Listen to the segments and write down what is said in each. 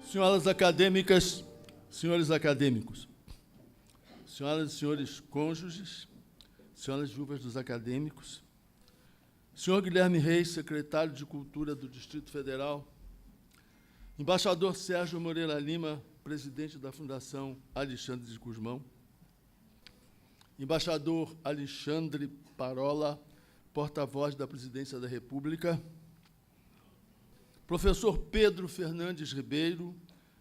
Senhoras acadêmicas, senhores acadêmicos, senhoras e senhores cônjuges, senhoras viúvas dos acadêmicos, senhor Guilherme Reis, secretário de Cultura do Distrito Federal, embaixador Sérgio Moreira Lima, presidente da Fundação Alexandre de Gusmão, embaixador Alexandre Parola, porta-voz da Presidência da República, professor Pedro Fernandes Ribeiro,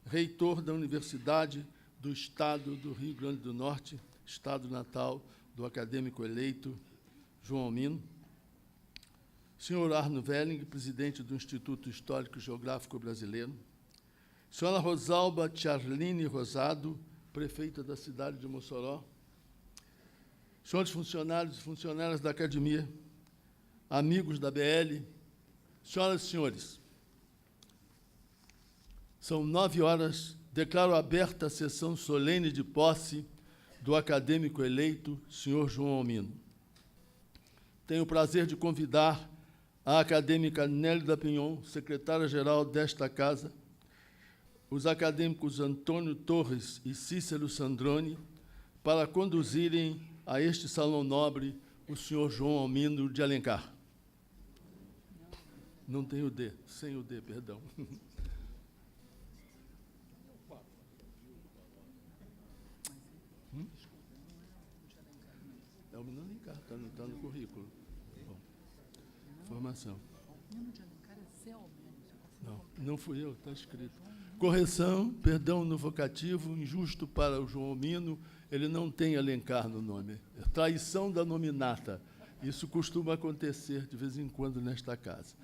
reitor da Universidade do Estado do Rio Grande do Norte, estado natal do acadêmico eleito João Omino, senhor Arno Velling, presidente do Instituto Histórico e Geográfico Brasileiro, senhora Rosalba Charline Rosado, prefeita da cidade de Mossoró, senhores funcionários e funcionárias da academia, amigos da BL, senhoras e senhores, são 9h, declaro aberta a sessão solene de posse do acadêmico eleito, senhor João Omino. Tenho o prazer de convidar a acadêmica Nélida Pinhon, secretária-geral desta casa, os acadêmicos Antônio Torres e Cícero Sandrone, para conduzirem a este salão nobre o senhor João Omino de Alencar. Não tem o D, sem o D, perdão. É o Omino de Alencar, está no currículo. Bom, formação. Não fui eu, está escrito. Correção, perdão no vocativo, injusto para o João Omino, ele não tem Alencar no nome. É traição da nominata. Isso costuma acontecer de vez em quando nesta casa.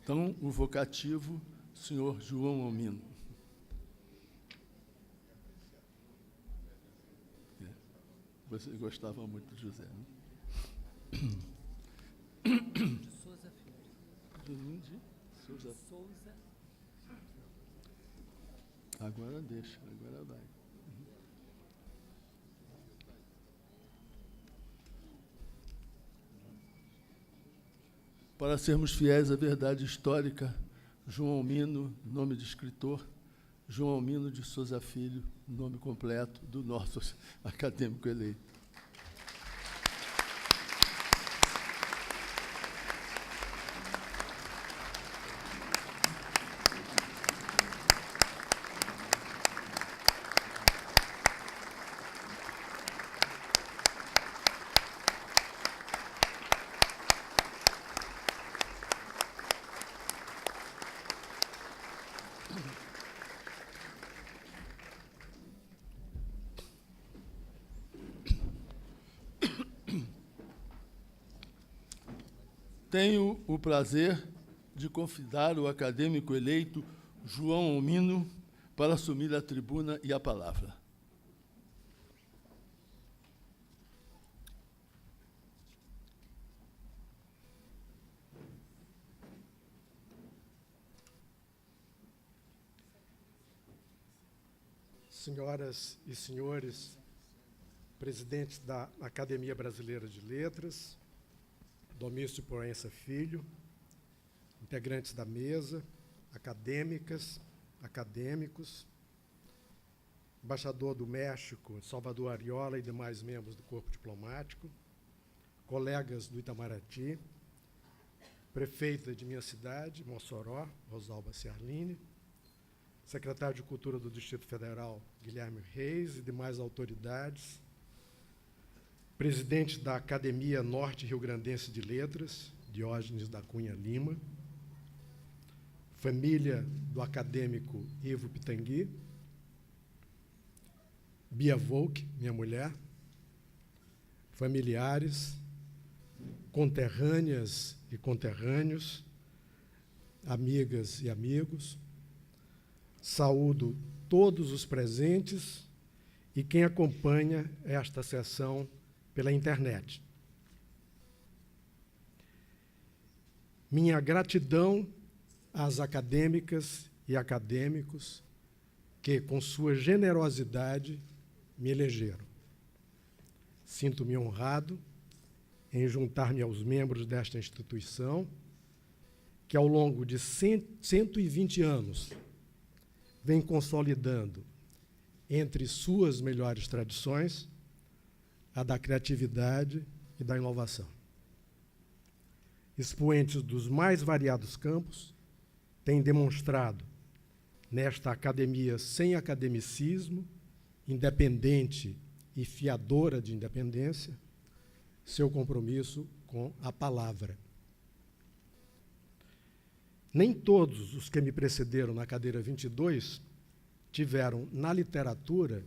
Então, o vocativo, senhor João Omino. Você gostava muito de José, né? De Souza Filho. De Souza. Souza. Agora deixa, agora vai. Para sermos fiéis à verdade histórica, João Omino, nome de escritor, João Omino de Souza Filho, nome completo do nosso acadêmico eleito. Tenho o prazer de convidar o acadêmico eleito João Omino para assumir a tribuna e a palavra. Senhoras e senhores, presidentes da Academia Brasileira de Letras, Domício Proença Filho, integrantes da mesa, acadêmicas, acadêmicos, embaixador do México, Salvador Ariola e demais membros do corpo diplomático, colegas do Itamaraty, prefeita de minha cidade, Mossoró, Rosalba Charline, secretário de Cultura do Distrito Federal, Guilherme Reis, e demais autoridades, presidente da Academia Norte Rio-Grandense de Letras, Diógenes da Cunha Lima, família do acadêmico Ivo Pitangui, Bia Volk, minha mulher, familiares, conterrâneas e conterrâneos, amigas e amigos, saúdo todos os presentes e quem acompanha esta sessão pela internet. Minha gratidão às acadêmicas e acadêmicos que, com sua generosidade, me elegeram. Sinto-me honrado em juntar-me aos membros desta instituição, que ao longo de 120 anos vem consolidando entre suas melhores tradições a da criatividade e da inovação. Expoentes dos mais variados campos têm demonstrado, nesta academia sem academicismo, independente e fiadora de independência, seu compromisso com a palavra. Nem todos os que me precederam na cadeira 22 tiveram, na literatura,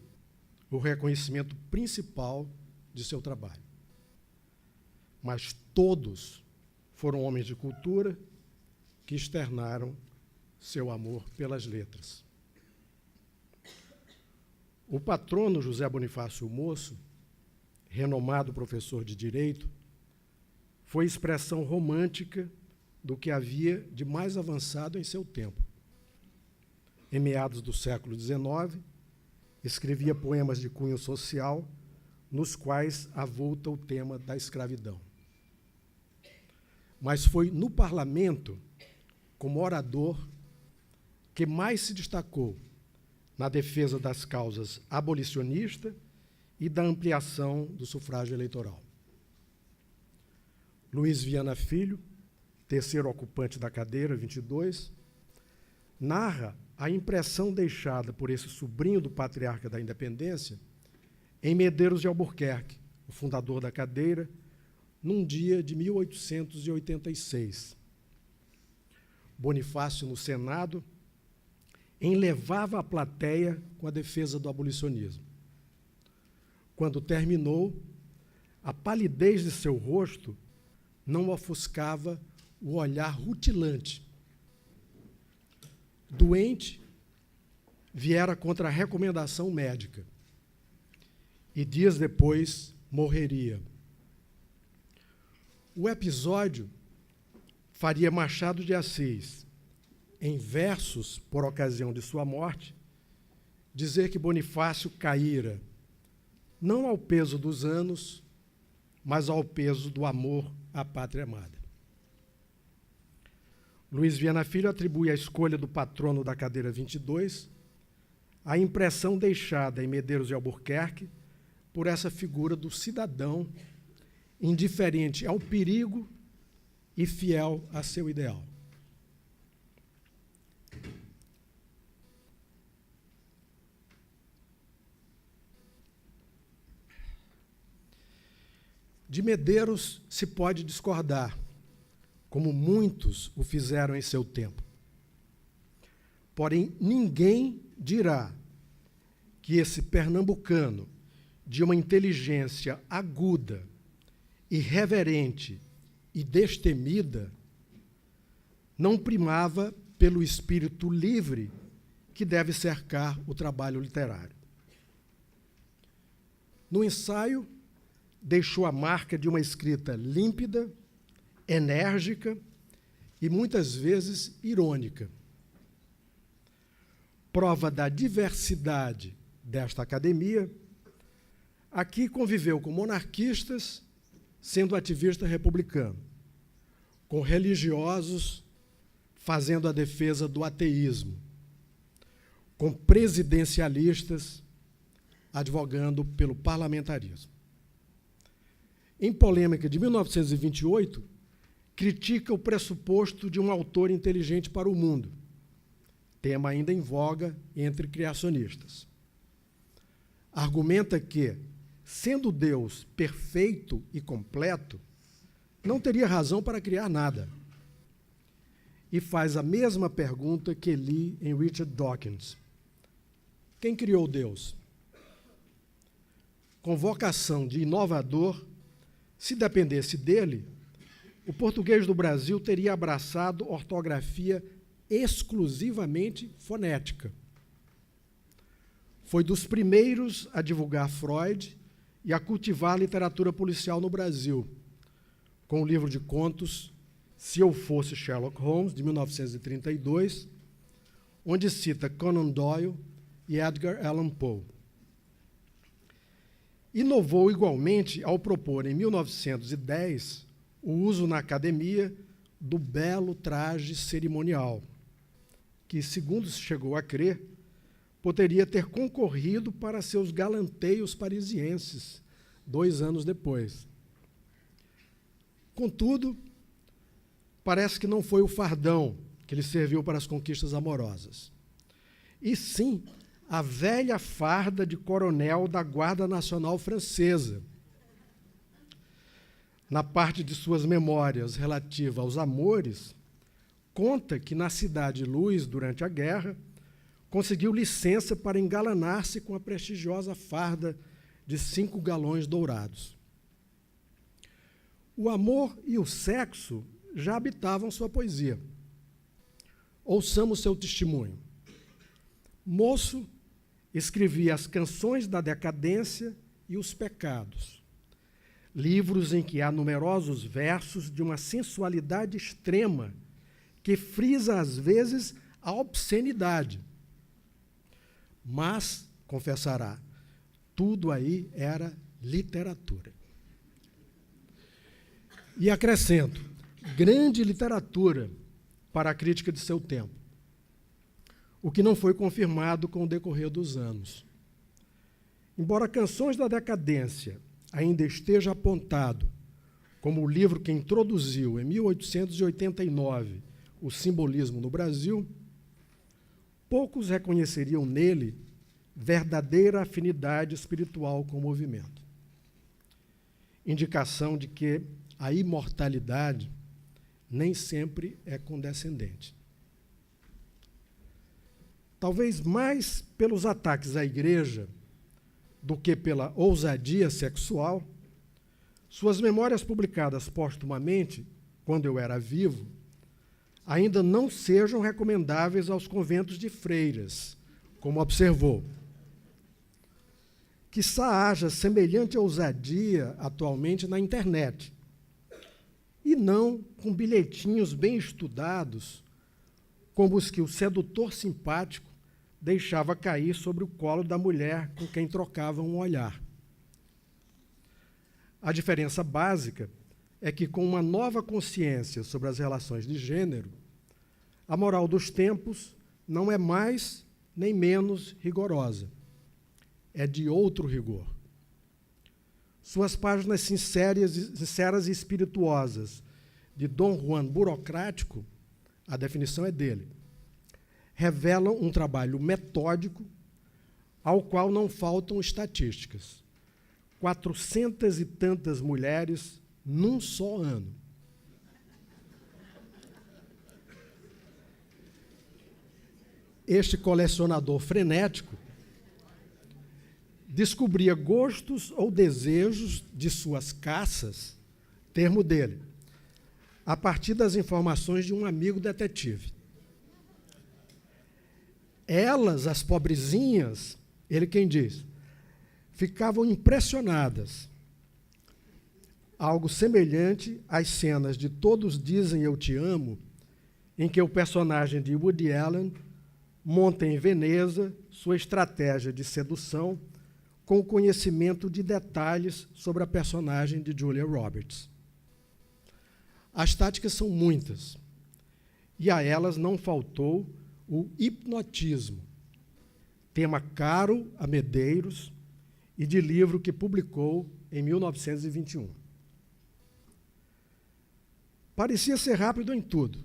o reconhecimento principal de seu trabalho. Mas todos foram homens de cultura que externaram seu amor pelas letras. O patrono José Bonifácio Moço, renomado professor de Direito, foi expressão romântica do que havia de mais avançado em seu tempo. Em meados do século XIX, escrevia poemas de cunho social, nos quais avulta o tema da escravidão. Mas foi no parlamento, como orador, que mais se destacou na defesa das causas abolicionista e da ampliação do sufrágio eleitoral. Luiz Viana Filho, terceiro ocupante da cadeira 22, narra a impressão deixada por esse sobrinho do patriarca da independência em Medeiros de Albuquerque, o fundador da cadeira, num dia de 1886. Bonifácio, no Senado, enlevava a plateia com a defesa do abolicionismo. Quando terminou, a palidez de seu rosto não ofuscava o olhar rutilante. Doente, viera contra a recomendação médica e dias depois morreria. O episódio faria Machado de Assis, em versos por ocasião de sua morte, dizer que Bonifácio caíra não ao peso dos anos, mas ao peso do amor à pátria amada. Luiz Viana Filho atribui a escolha do patrono da cadeira 22 à impressão deixada em Medeiros de Albuquerque por essa figura do cidadão indiferente ao perigo e fiel a seu ideal. De Medeiros se pode discordar, como muitos o fizeram em seu tempo. Porém, ninguém dirá que esse pernambucano, de uma inteligência aguda, irreverente e destemida, não primava pelo espírito livre que deve cercar o trabalho literário. No ensaio, deixou a marca de uma escrita límpida, enérgica e, muitas vezes, irônica. Prova da diversidade desta academia, aqui conviveu com monarquistas, sendo ativista republicano, com religiosos, fazendo a defesa do ateísmo, com presidencialistas, advogando pelo parlamentarismo. Em Polêmica de 1928, critica o pressuposto de um autor inteligente para o mundo, tema ainda em voga entre criacionistas. Argumenta que, sendo Deus perfeito e completo, não teria razão para criar nada. E faz a mesma pergunta que li em Richard Dawkins. Quem criou Deus? Com vocação de inovador, se dependesse dele, o português do Brasil teria abraçado ortografia exclusivamente fonética. Foi dos primeiros a divulgar Freud e a cultivar a literatura policial no Brasil, com o livro de contos Se Eu Fosse Sherlock Holmes, de 1932, onde cita Conan Doyle e Edgar Allan Poe. inovou igualmente ao propor, em 1910, o uso na academia do belo traje cerimonial, que, segundo se chegou a crer, poderia ter concorrido para seus galanteios parisienses 2 anos depois. Contudo, parece que não foi o fardão que lhe serviu para as conquistas amorosas, e sim a velha farda de coronel da Guarda Nacional Francesa. Na parte de suas memórias relativa aos amores, conta que na Cidade Luz, durante a guerra, conseguiu licença para engalanar-se com a prestigiosa farda de 5 galões dourados. O amor e o sexo já habitavam sua poesia. Ouçamos seu testemunho. Moço, escrevia as canções da decadência e os pecados, livros em que há numerosos versos de uma sensualidade extrema que frisa, às vezes, a obscenidade. Mas, confessará, tudo aí era literatura. E acrescento, grande literatura para a crítica de seu tempo, o que não foi confirmado com o decorrer dos anos. Embora Canções da Decadência ainda esteja apontado como o livro que introduziu, em 1889, o simbolismo no Brasil, poucos reconheceriam nele verdadeira afinidade espiritual com o movimento. Indicação de que a imortalidade nem sempre é condescendente. Talvez mais pelos ataques à Igreja do que pela ousadia sexual, suas memórias publicadas póstumamente, quando eu era vivo, ainda não sejam recomendáveis aos conventos de freiras, como observou. Quiçá haja semelhante ousadia atualmente na internet, e não com bilhetinhos bem estudados, como os que o sedutor simpático deixava cair sobre o colo da mulher com quem trocava um olhar. A diferença básica é que, com uma nova consciência sobre as relações de gênero, a moral dos tempos não é mais nem menos rigorosa. É de outro rigor. Suas páginas sinceras e espirituosas de Dom Juan Burocrático, a definição é dele, revelam um trabalho metódico ao qual não faltam estatísticas. 400 e tantas mulheres num só ano. Este colecionador frenético descobria gostos ou desejos de suas caças, termo dele, a partir das informações de um amigo detetive. Elas, as pobrezinhas, ele quem diz, ficavam impressionadas. Algo semelhante às cenas de Todos Dizem Eu Te Amo, em que o personagem de Woody Allen monta em Veneza sua estratégia de sedução com o conhecimento de detalhes sobre a personagem de Julia Roberts. As táticas são muitas, e a elas não faltou o hipnotismo, tema caro a Medeiros e de livro que publicou em 1921. Parecia ser rápido em tudo,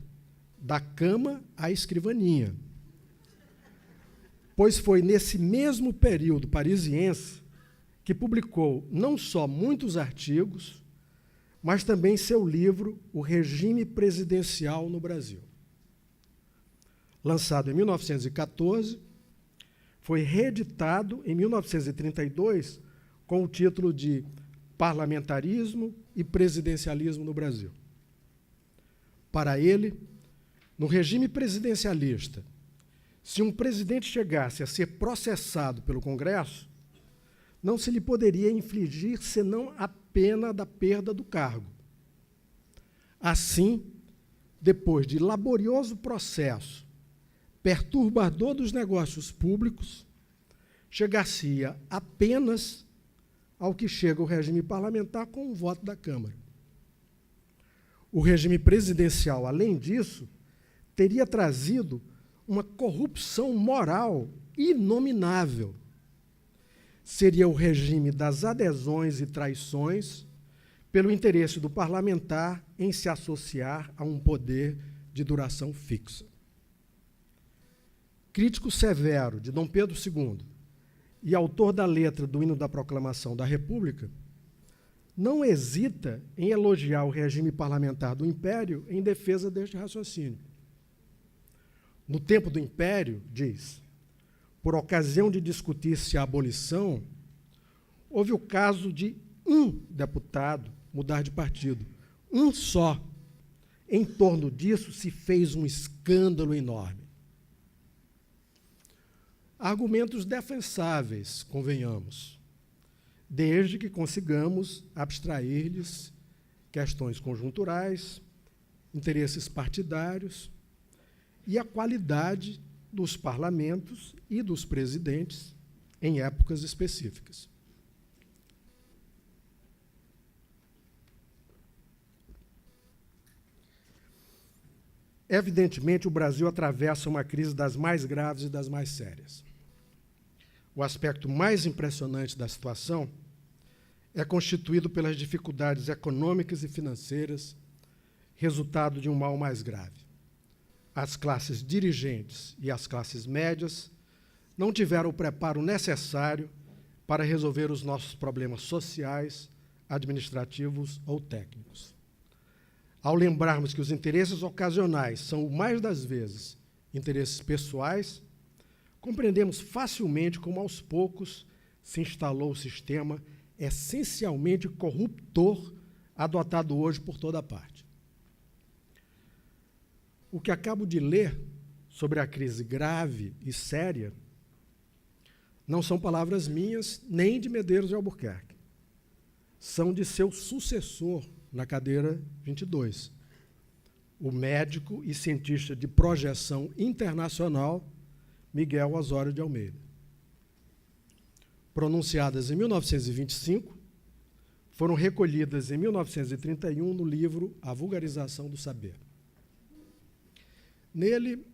da cama à escrivaninha, pois foi nesse mesmo período parisiense que publicou não só muitos artigos, mas também seu livro O Regime Presidencial no Brasil. Lançado em 1914, foi reeditado em 1932 com o título de Parlamentarismo e Presidencialismo no Brasil. Para ele, no regime presidencialista, se um presidente chegasse a ser processado pelo Congresso, não se lhe poderia infligir senão a pena da perda do cargo. Assim, depois de laborioso processo, perturbador dos negócios públicos, chegar-se-ia apenas ao que chega o regime parlamentar com o voto da Câmara. O regime presidencial, além disso, teria trazido uma corrupção moral inominável. Seria o regime das adesões e traições pelo interesse do parlamentar em se associar a um poder de duração fixa. Crítico severo de Dom Pedro II e autor da letra do hino da Proclamação da República, não hesita em elogiar o regime parlamentar do Império em defesa deste raciocínio. No tempo do Império, diz, por ocasião de discutir-se a abolição, houve o caso de um deputado mudar de partido, um só. Em torno disso se fez um escândalo enorme. Argumentos defensáveis, convenhamos, desde que consigamos abstrair-lhes questões conjunturais, interesses partidários e a qualidade dos parlamentos e dos presidentes em épocas específicas. Evidentemente, o Brasil atravessa uma crise das mais graves e das mais sérias. O aspecto mais impressionante da situação é constituído pelas dificuldades econômicas e financeiras, resultado de um mal mais grave. As classes dirigentes e as classes médias não tiveram o preparo necessário para resolver os nossos problemas sociais, administrativos ou técnicos. Ao lembrarmos que os interesses ocasionais são, o mais das vezes, interesses pessoais, compreendemos facilmente como, aos poucos, se instalou o sistema essencialmente corruptor adotado hoje por toda parte. O que acabo de ler sobre a crise grave e séria não são palavras minhas nem de Medeiros de Albuquerque. São de seu sucessor na cadeira 22, o médico e cientista de projeção internacional Miguel Osório de Almeida. Pronunciadas em 1925, foram recolhidas em 1931 no livro A Vulgarização do Saber. Nele,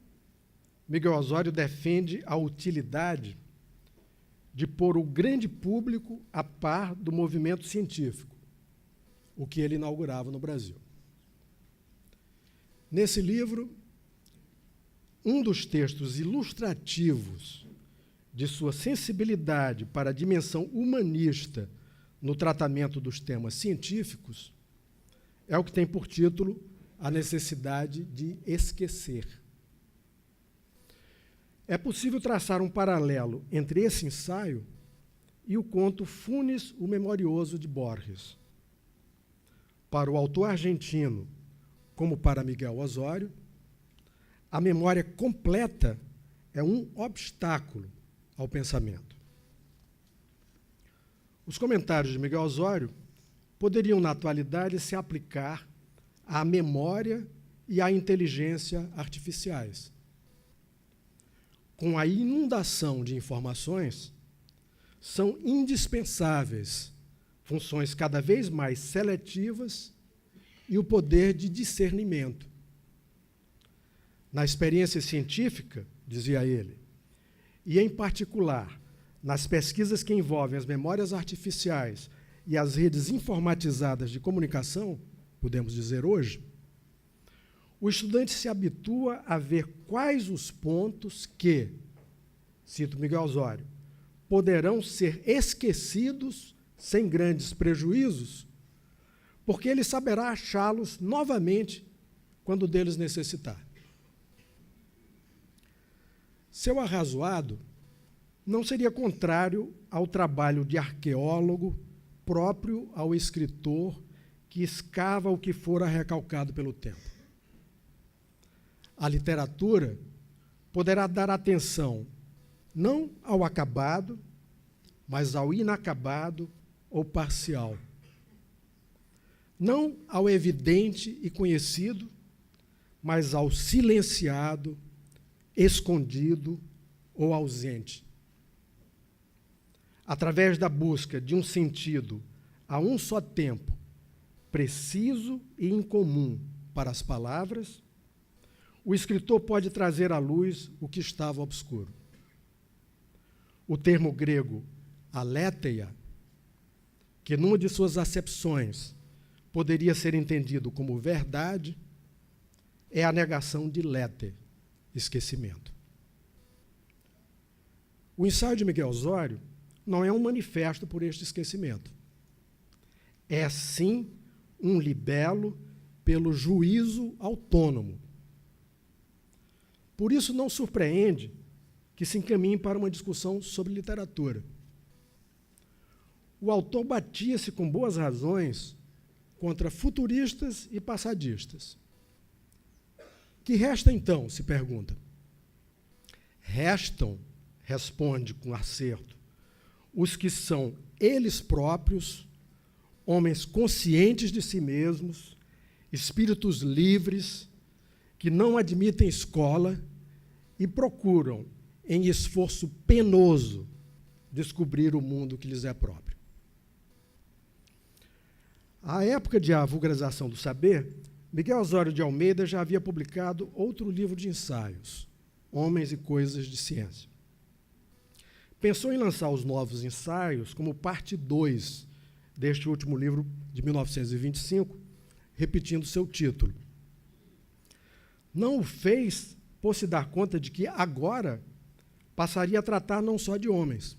Miguel Osório defende a utilidade de pôr o grande público a par do movimento científico, o que ele inaugurava no Brasil. Nesse livro, um dos textos ilustrativos de sua sensibilidade para a dimensão humanista no tratamento dos temas científicos é o que tem por título A Necessidade de Esquecer. É possível traçar um paralelo entre esse ensaio e o conto Funes o Memorioso de Borges. Para o autor argentino, como para Miguel Osório, a memória completa é um obstáculo ao pensamento. Os comentários de Miguel Osório poderiam, na atualidade, se aplicar à memória e à inteligência artificiais. Com a inundação de informações, são indispensáveis funções cada vez mais seletivas e o poder de discernimento. Na experiência científica, dizia ele, e em particular nas pesquisas que envolvem as memórias artificiais e as redes informatizadas de comunicação, podemos dizer hoje, o estudante se habitua a ver quais os pontos que, cito Miguel Osório, poderão ser esquecidos sem grandes prejuízos, porque ele saberá achá-los novamente quando deles necessitar. Seu arrazoado não seria contrário ao trabalho de arqueólogo próprio ao escritor que escava o que fora recalcado pelo tempo. A literatura poderá dar atenção não ao acabado, mas ao inacabado ou parcial. Não ao evidente e conhecido, mas ao silenciado, escondido ou ausente. através da busca de um sentido a um só tempo, preciso e incomum para as palavras, o escritor pode trazer à luz o que estava obscuro. O termo grego aletheia, que numa de suas acepções poderia ser entendido como verdade, é a negação de lete, esquecimento. O ensaio de Miguel Osório não é um manifesto por este esquecimento. É, sim, um libelo pelo juízo autônomo. Por isso, não surpreende que se encaminhe para uma discussão sobre literatura. O autor batia-se com boas razões contra futuristas e passadistas. Que resta, então, se pergunta? Restam, responde com acerto, os que são eles próprios, homens conscientes de si mesmos, espíritos livres, que não admitem escola e procuram, em esforço penoso, descobrir o mundo que lhes é próprio. À época de A Vulgarização do Saber, Miguel Osório de Almeida já havia publicado outro livro de ensaios, Homens e Coisas de Ciência. Pensou em lançar os novos ensaios como parte 2 deste último livro de 1925, repetindo seu título. Não o fez por se dar conta de que agora passaria a tratar não só de homens.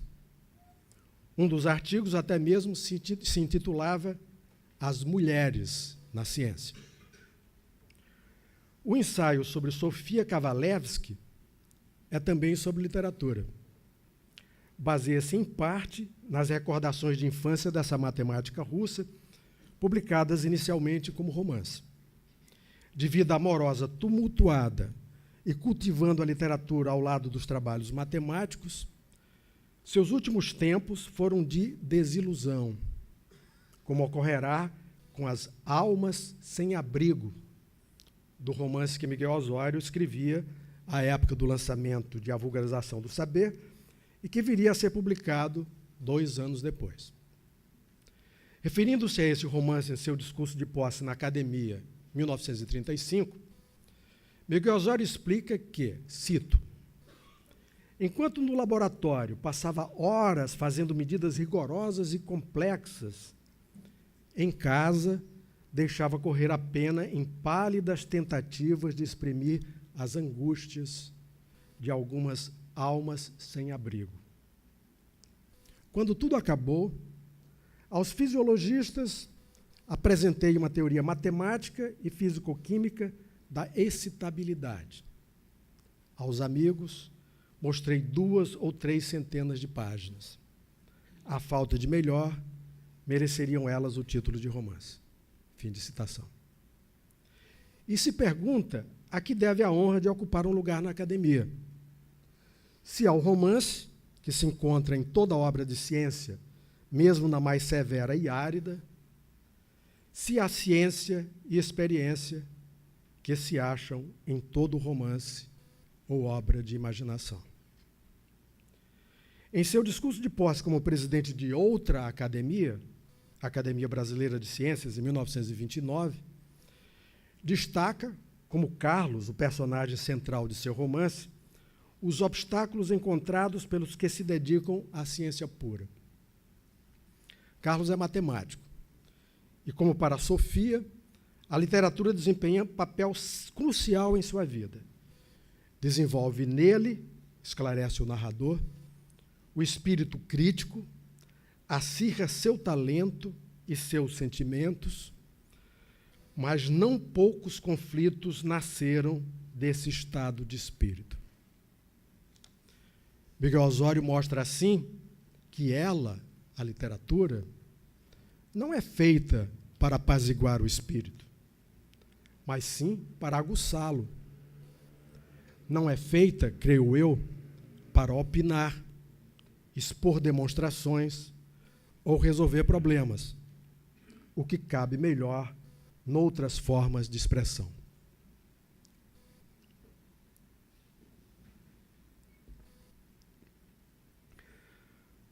Um dos artigos até mesmo se intitulava As Mulheres na Ciência. O ensaio sobre Sofia Kavalevsky é também sobre literatura. Baseia-se, em parte, nas recordações de infância dessa matemática russa, publicadas inicialmente como romance. De vida amorosa tumultuada e cultivando a literatura ao lado dos trabalhos matemáticos, seus últimos tempos foram de desilusão, como ocorrerá com As Almas Sem Abrigo, do romance que Miguel Osório escrevia à época do lançamento de A Vulgarização do Saber, e que viria a ser publicado 2 anos depois. Referindo-se a esse romance em seu discurso de posse na Academia, em 1935, Miguel Osório explica que, cito, enquanto no laboratório passava horas fazendo medidas rigorosas e complexas, em casa deixava correr a pena em pálidas tentativas de exprimir as angústias de algumas almas sem abrigo. Quando tudo acabou, aos fisiologistas apresentei uma teoria matemática e físico-química da excitabilidade. Aos amigos, mostrei 2 ou 3 centenas de páginas. À falta de melhor, mereceriam elas o título de romance. Fim de citação. E se pergunta a que deve a honra de ocupar um lugar na academia. Se ao romance, que se encontra em toda obra de ciência, mesmo na mais severa e árida, se à ciência e experiência que se acham em todo romance ou obra de imaginação. Em seu discurso de posse como presidente de outra academia, a Academia Brasileira de Ciências, em 1929, destaca, como Carlos, o personagem central de seu romance, os obstáculos encontrados pelos que se dedicam à ciência pura. Carlos é matemático, e, como para Sofia, a literatura desempenha papel crucial em sua vida. Desenvolve nele, esclarece o narrador, o espírito crítico, acirra seu talento e seus sentimentos, mas não poucos conflitos nasceram desse estado de espírito. Miguel Osório mostra, assim, que ela, a literatura, não é feita para apaziguar o espírito, mas sim para aguçá-lo. Não é feita, creio eu, para opinar, expor demonstrações ou resolver problemas, o que cabe melhor noutras formas de expressão.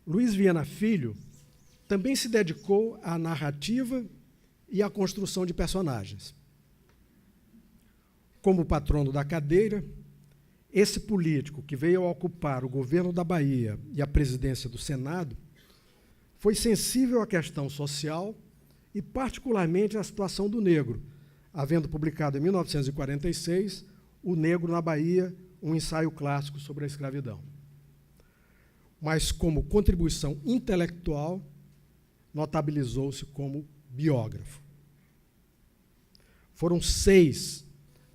Luiz Viana Filho também se dedicou à narrativa e à construção de personagens. Como patrono da cadeira, esse político que veio a ocupar o governo da Bahia e a presidência do Senado foi sensível à questão social e, particularmente, à situação do negro, havendo publicado em 1946 O Negro na Bahia, um ensaio clássico sobre a escravidão. Mas, como contribuição intelectual, notabilizou-se como biógrafo. Foram 6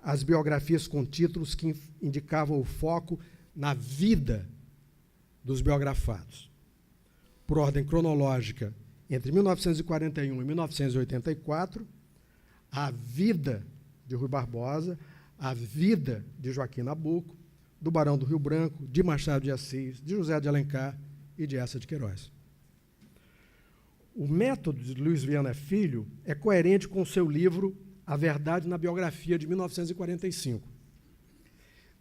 as biografias com títulos que indicavam o foco na vida dos biografados. Por ordem cronológica, entre 1941 e 1984, a vida de Rui Barbosa, a vida de Joaquim Nabuco, do Barão do Rio Branco, de Machado de Assis, de José de Alencar e de Eça de Queiroz. O método de Luiz Viana Filho é coerente com o seu livro A Verdade na Biografia, de 1945.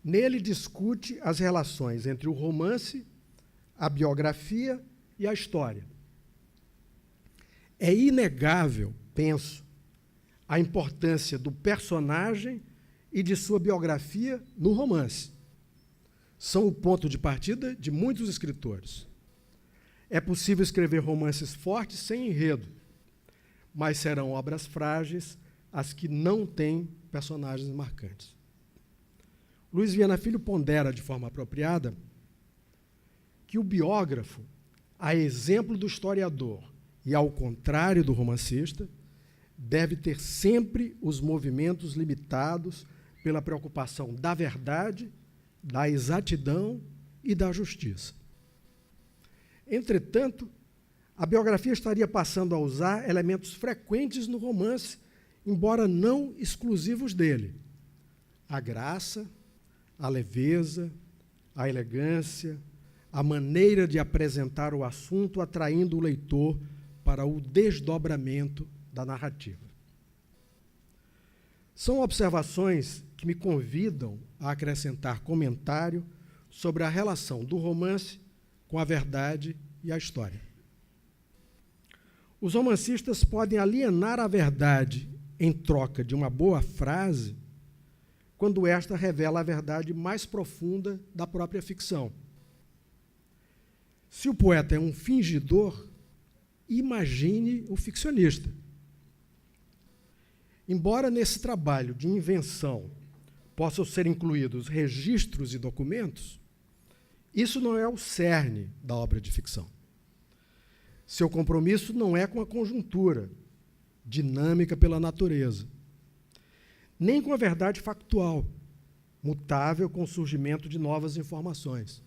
Nele discute as relações entre o romance, a biografia e a história. É inegável, penso, a importância do personagem e de sua biografia no romance. São o ponto de partida de muitos escritores. É possível escrever romances fortes sem enredo, mas serão obras frágeis as que não têm personagens marcantes. Luiz Viana Filho pondera de forma apropriada que o biógrafo, a exemplo do historiador e ao contrário do romancista, deve ter sempre os movimentos limitados pela preocupação da verdade, da exatidão e da justiça. Entretanto, a biografia estaria passando a usar elementos frequentes no romance, embora não exclusivos dele: a graça, a leveza, a elegância, a maneira de apresentar o assunto, atraindo o leitor para o desdobramento da narrativa. São observações que me convidam a acrescentar comentário sobre a relação do romance com a verdade e a história. Os romancistas podem alienar a verdade em troca de uma boa frase quando esta revela a verdade mais profunda da própria ficção. Se o poeta é um fingidor, imagine o ficcionista. Embora nesse trabalho de invenção possam ser incluídos registros e documentos, isso não é o cerne da obra de ficção. Seu compromisso não é com a conjuntura, dinâmica pela natureza, nem com a verdade factual, mutável com o surgimento de novas informações.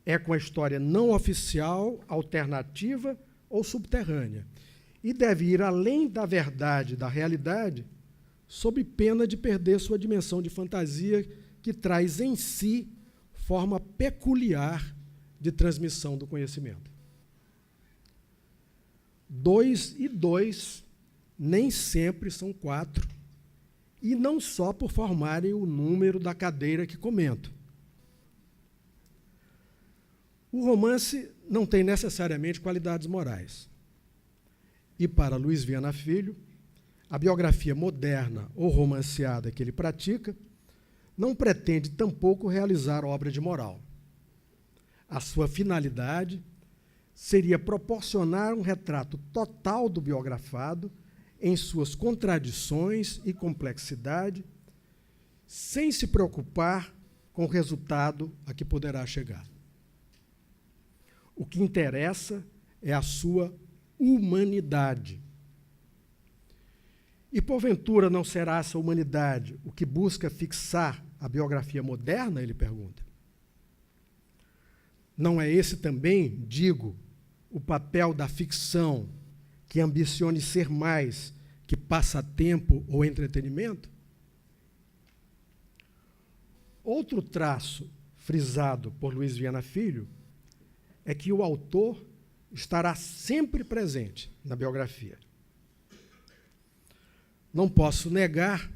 É com a história não oficial, alternativa ou subterrânea, e deve ir além da verdade, da realidade, sob pena de perder sua dimensão de fantasia, que traz em si forma peculiar de transmissão do conhecimento. 2 e 2 nem sempre são 4, e não só por formarem o número da cadeira que comento. O romance não tem necessariamente qualidades morais. E para Luiz Viana Filho, a biografia moderna ou romanceada que ele pratica não pretende tampouco realizar obra de moral. A sua finalidade seria proporcionar um retrato total do biografado em suas contradições e complexidade, sem se preocupar com o resultado a que poderá chegar. O que interessa é a sua humanidade. E, porventura, não será essa humanidade o que busca fixar a biografia moderna? Ele pergunta. Não é esse também, digo, o papel da ficção que ambicione ser mais que passatempo ou entretenimento? Outro traço frisado por Luiz Viana Filho é que o autor estará sempre presente na biografia. Não posso negar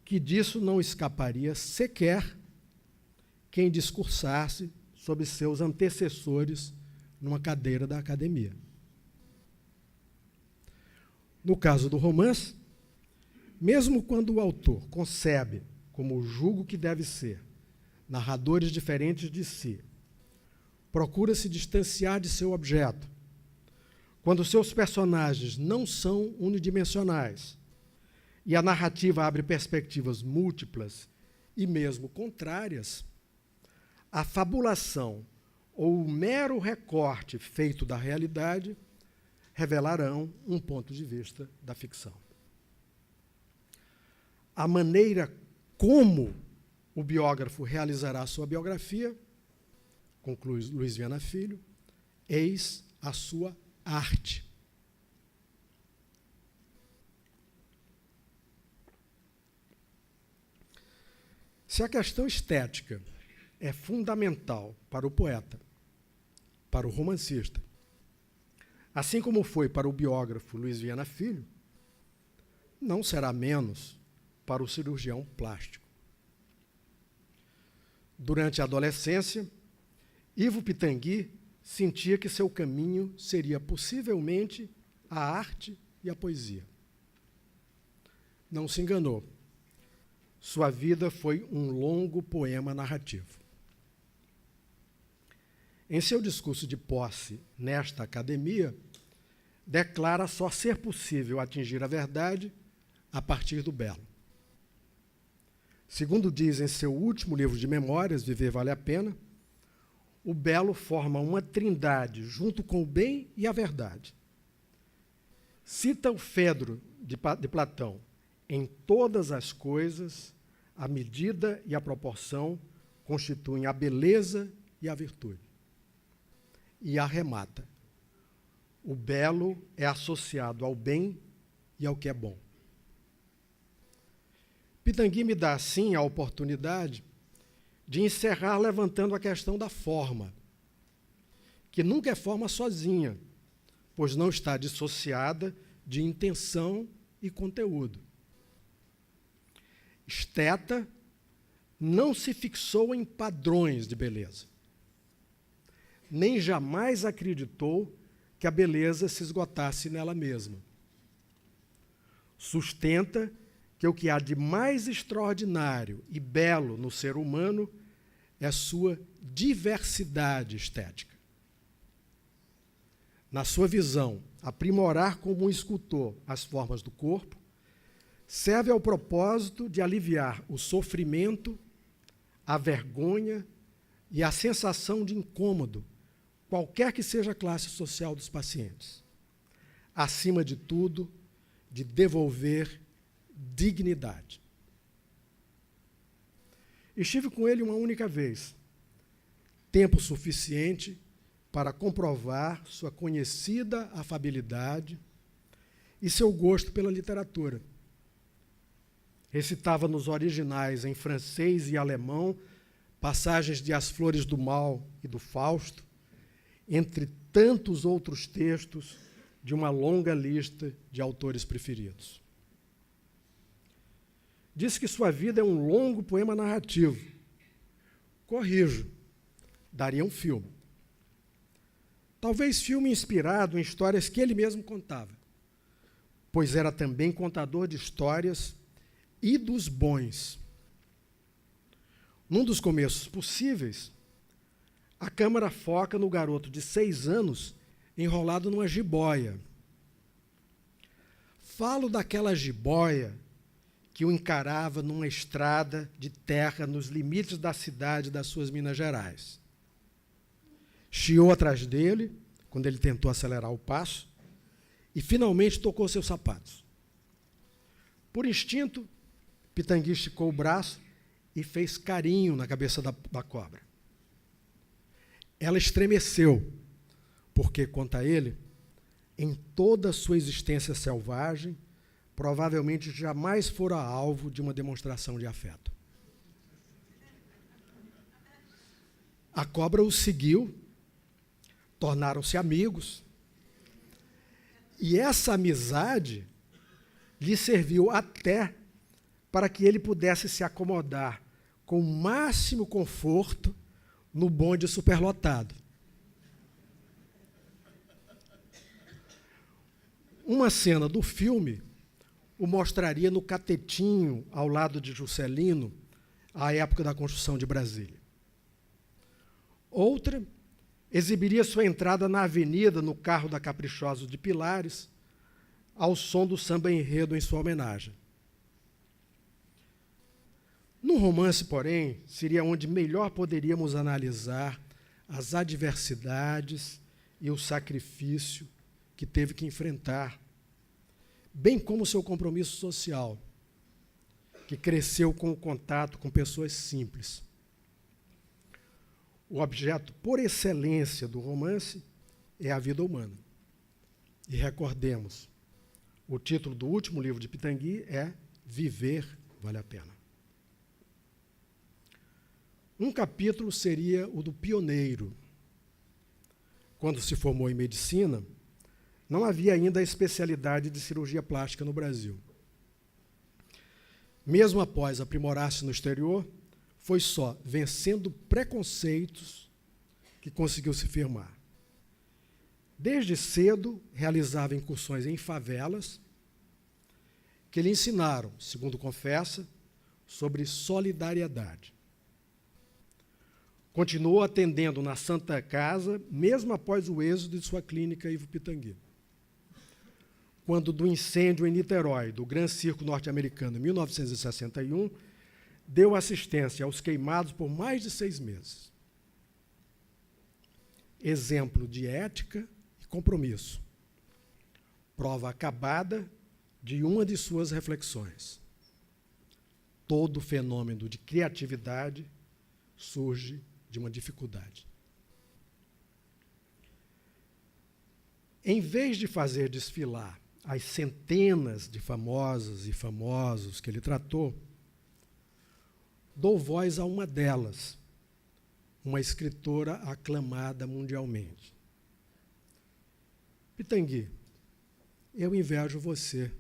que disso não escaparia sequer quem discursasse sobre seus antecessores numa cadeira da academia. No caso do romance, mesmo quando o autor concebe, como julgo que deve ser, narradores diferentes de si, procura se distanciar de seu objeto, quando seus personagens não são unidimensionais e a narrativa abre perspectivas múltiplas e mesmo contrárias, a fabulação ou o mero recorte feito da realidade revelarão um ponto de vista da ficção. A maneira como o biógrafo realizará sua biografia, conclui Luiz Viana Filho, eis a sua arte. Se a questão estética é fundamental para o poeta, para o romancista, assim como foi para o biógrafo Luiz Viana Filho, não será menos para o cirurgião plástico. Durante a adolescência, Ivo Pitangui sentia que seu caminho seria possivelmente a arte e a poesia. Não se enganou. Sua vida foi um longo poema narrativo. Em seu discurso de posse nesta academia, declara só ser possível atingir a verdade a partir do belo. Segundo diz em seu último livro de memórias, Viver Vale a Pena, o belo forma uma trindade junto com o bem e a verdade. Cita o Fedro de Platão: em todas as coisas, a medida e a proporção constituem a beleza e a virtude. E arremata: o belo é associado ao bem e ao que é bom. Pitangui me dá, assim, a oportunidade de encerrar levantando a questão da forma, que nunca é forma sozinha, pois não está dissociada de intenção e conteúdo. Esteta não se fixou em padrões de beleza, nem jamais acreditou que a beleza se esgotasse nela mesma. Sustenta que o que há de mais extraordinário e belo no ser humano é sua diversidade estética. Na sua visão, aprimorar como um escultor as formas do corpo serve ao propósito de aliviar o sofrimento, a vergonha e a sensação de incômodo, qualquer que seja a classe social dos pacientes. Acima de tudo, de devolver dignidade. Estive com ele uma única vez, tempo suficiente para comprovar sua conhecida afabilidade e seu gosto pela literatura. Recitava nos originais em francês e alemão passagens de As Flores do Mal e do Fausto, entre tantos outros textos de uma longa lista de autores preferidos. Disse que sua vida é um longo poema narrativo. Corrijo, daria um filme. Talvez filme inspirado em histórias que ele mesmo contava, pois era também contador de histórias e dos bons. Num dos começos possíveis, a câmera foca no garoto de 6 anos enrolado numa jiboia. Falo daquela jiboia que o encarava numa estrada de terra nos limites da cidade das suas Minas Gerais. Chiou atrás dele, quando ele tentou acelerar o passo, e finalmente tocou seus sapatos. Por instinto, Pitangui esticou o braço e fez carinho na cabeça da cobra. Ela estremeceu, porque, conta ele, em toda a sua existência selvagem, provavelmente jamais fora alvo de uma demonstração de afeto. A cobra o seguiu, tornaram-se amigos, e essa amizade lhe serviu até para que ele pudesse se acomodar com o máximo conforto no bonde superlotado. Uma cena do filme o mostraria no Catetinho, ao lado de Juscelino, à época da construção de Brasília. Outra exibiria sua entrada na avenida, no carro da Caprichosos de Pilares, ao som do samba-enredo em sua homenagem. No romance, porém, seria onde melhor poderíamos analisar as adversidades e o sacrifício que teve que enfrentar, bem como seu compromisso social, que cresceu com o contato com pessoas simples. O objeto por excelência do romance é a vida humana. E recordemos, o título do último livro de Pitangui é Viver Vale a Pena. Um capítulo seria o do pioneiro. Quando se formou em medicina, não havia ainda a especialidade de cirurgia plástica no Brasil. Mesmo após aprimorar-se no exterior, foi só vencendo preconceitos que conseguiu se firmar. Desde cedo, realizava incursões em favelas que lhe ensinaram, segundo confessa, sobre solidariedade. Continuou atendendo na Santa Casa, mesmo após o êxodo de sua clínica Ivo Pitangui. Quando do incêndio em Niterói, do Gran Circo norte-americano, em 1961, deu assistência aos queimados por mais de 6 meses. Exemplo de ética e compromisso. Prova acabada de uma de suas reflexões. Todo fenômeno de criatividade surge de uma dificuldade. Em vez de fazer desfilar as centenas de famosas e famosos que ele tratou, dou voz a uma delas, uma escritora aclamada mundialmente. Pitangui, eu invejo você.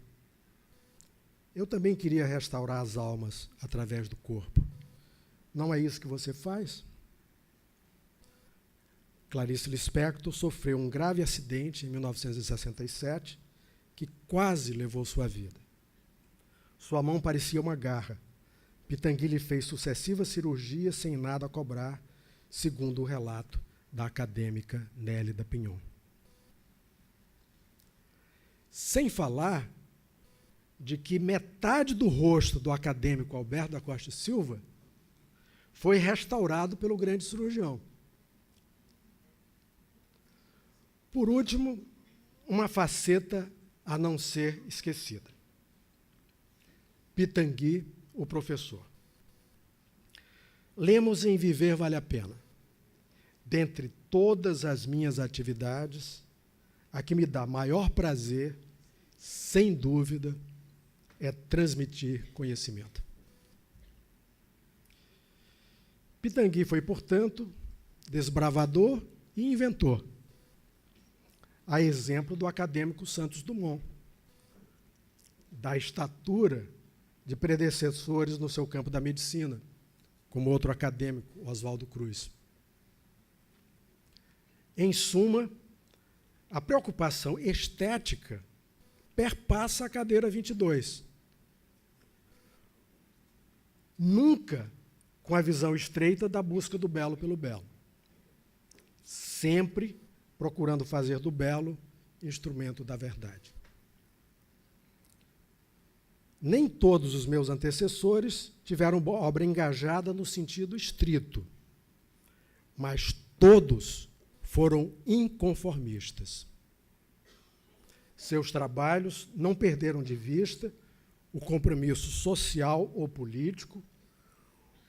Eu também queria restaurar as almas através do corpo. Não é isso que você faz? Clarice Lispector sofreu um grave acidente em 1967 que quase levou sua vida. Sua mão parecia uma garra. Pitangui lhe fez sucessivas cirurgias sem nada a cobrar, segundo o relato da acadêmica Nélida Pinhon. Sem falar de que metade do rosto do acadêmico Alberto da Costa e Silva foi restaurado pelo grande cirurgião. Por último, uma faceta a não ser esquecida. Pitangui, o professor. Lemos em Viver Vale a Pena. Dentre todas as minhas atividades, a que me dá maior prazer, sem dúvida, é transmitir conhecimento. Pitangui foi, portanto, desbravador e inventor, a exemplo do acadêmico Santos Dumont, da estatura de predecessores no seu campo da medicina, como outro acadêmico, Oswaldo Cruz. Em suma, a preocupação estética perpassa a cadeira 22. Nunca com a visão estreita da busca do belo pelo belo. Sempre procurando fazer do belo instrumento da verdade. Nem todos os meus antecessores tiveram obra engajada no sentido estrito, mas todos foram inconformistas. Seus trabalhos não perderam de vista o compromisso social ou político,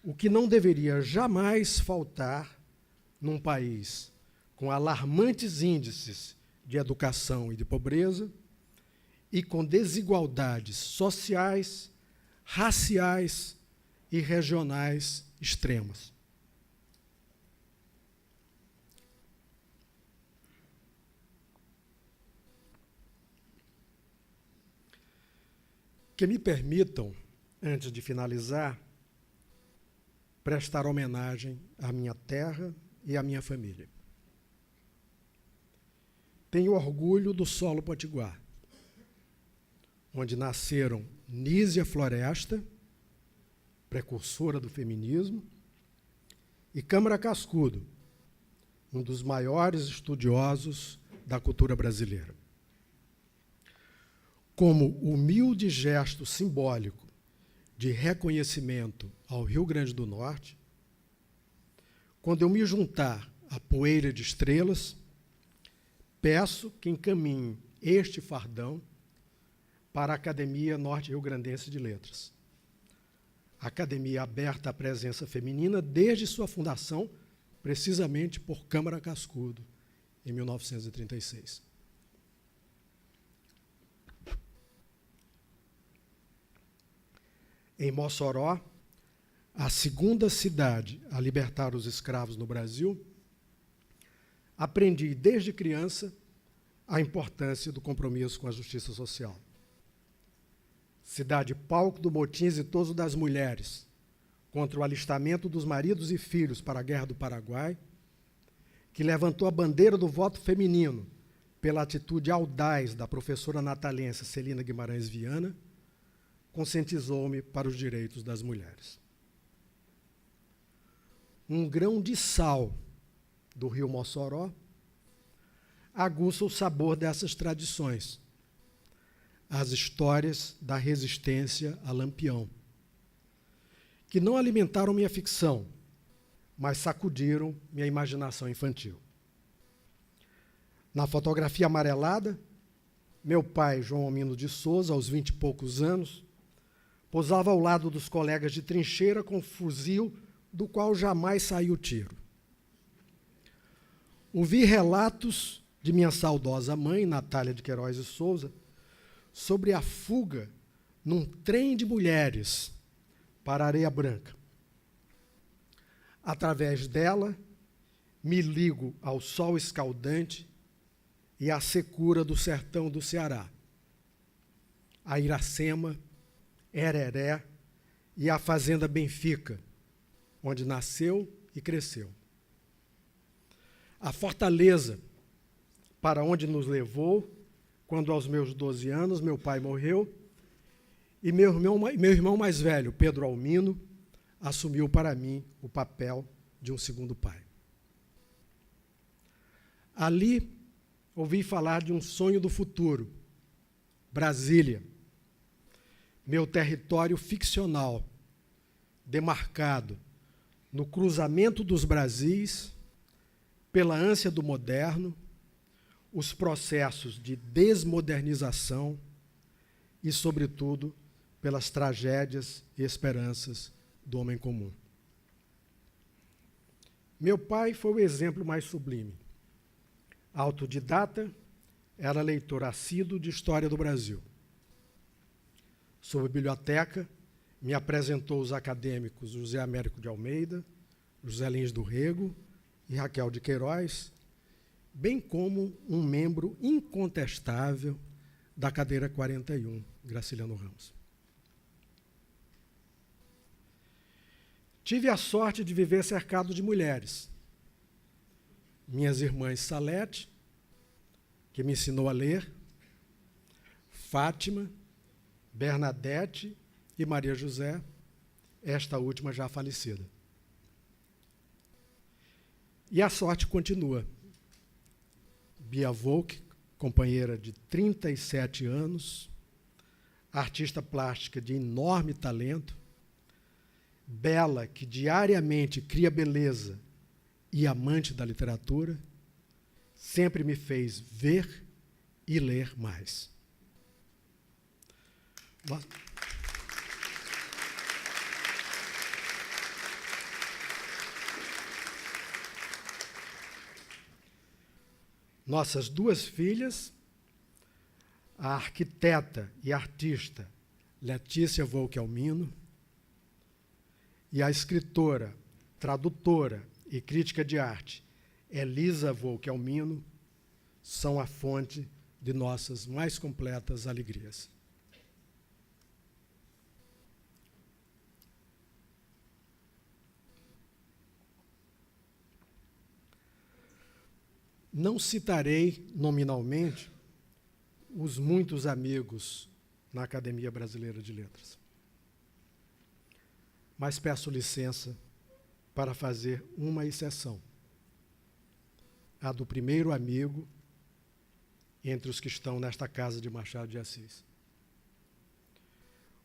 o que não deveria jamais faltar num país com alarmantes índices de educação e de pobreza e com desigualdades sociais, raciais e regionais extremas. Que me permitam, antes de finalizar, prestar homenagem à minha terra e à minha família. Tenho orgulho do solo potiguar. onde nasceram Nísia Floresta, precursora do feminismo, e Câmara Cascudo, um dos maiores estudiosos da cultura brasileira. Como humilde gesto simbólico de reconhecimento ao Rio Grande do Norte, quando eu me juntar à poeira de estrelas, peço que encaminhe este fardão para a Academia Norte-Rio-Grandense de Letras. Academia aberta à presença feminina desde sua fundação, precisamente por Câmara Cascudo, em 1936. Em Mossoró, a segunda cidade a libertar os escravos no Brasil, aprendi desde criança a importância do compromisso com a justiça social. Cidade palco do motim exitoso das mulheres contra o alistamento dos maridos e filhos para a Guerra do Paraguai, que levantou a bandeira do voto feminino pela atitude audaz da professora natalense Celina Guimarães Viana, conscientizou-me para os direitos das mulheres. Um grão de sal do rio Mossoró aguça o sabor dessas tradições, as histórias da resistência a Lampião, que não alimentaram minha ficção, mas sacudiram minha imaginação infantil. Na fotografia amarelada, meu pai, João Almino de Souza, aos 20 e poucos anos, posava ao lado dos colegas de trincheira com um fuzil do qual jamais saiu tiro. Ouvi relatos de minha saudosa mãe, Natália de Queiroz e Souza, sobre a fuga num trem de mulheres para Areia Branca. Através dela, me ligo ao sol escaldante e à secura do sertão do Ceará, a Iracema, Hereré e a Fazenda Benfica, onde nasceu e cresceu. A Fortaleza, para onde nos levou, quando aos meus 12 anos meu pai morreu, e meu irmão mais velho, Pedro Almino, assumiu para mim o papel de um segundo pai. Ali, ouvi falar de um sonho do futuro, Brasília, meu território ficcional, demarcado no cruzamento dos Brasis, pela ânsia do moderno, os processos de desmodernização e, sobretudo, pelas tragédias e esperanças do homem comum. Meu pai foi o exemplo mais sublime. Autodidata, era leitor assíduo de História do Brasil. Sob biblioteca, me apresentou os acadêmicos José Américo de Almeida, José Lins do Rego e Raquel de Queiroz, bem como um membro incontestável da cadeira 41, Graciliano Ramos. Tive a sorte de viver cercado de mulheres. Minhas irmãs Salete, que me ensinou a ler, Fátima, Bernadette e Maria José, esta última já falecida. E a sorte continua. Bia Volk, companheira de 37 anos, artista plástica de enorme talento, bela que diariamente cria beleza e amante da literatura, sempre me fez ver e ler mais. Nossas duas filhas, a arquiteta e artista Letícia Volk Almino e a escritora, tradutora e crítica de arte Elisa Volk Almino, são a fonte de nossas mais completas alegrias. Não citarei nominalmente os muitos amigos na Academia Brasileira de Letras. Mas peço licença para fazer uma exceção, a do primeiro amigo entre os que estão nesta casa de Machado de Assis.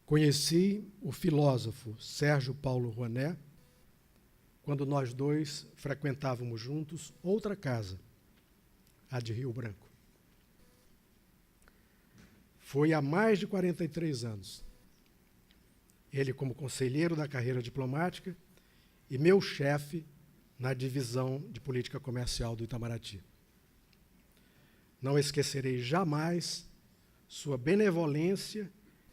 Conheci o filósofo Sérgio Paulo Rouanet quando nós dois frequentávamos juntos outra casa, a de Rio Branco. Foi há mais de 43 anos. Ele como conselheiro da carreira diplomática e meu chefe na divisão de política comercial do Itamaraty. Não esquecerei jamais sua benevolência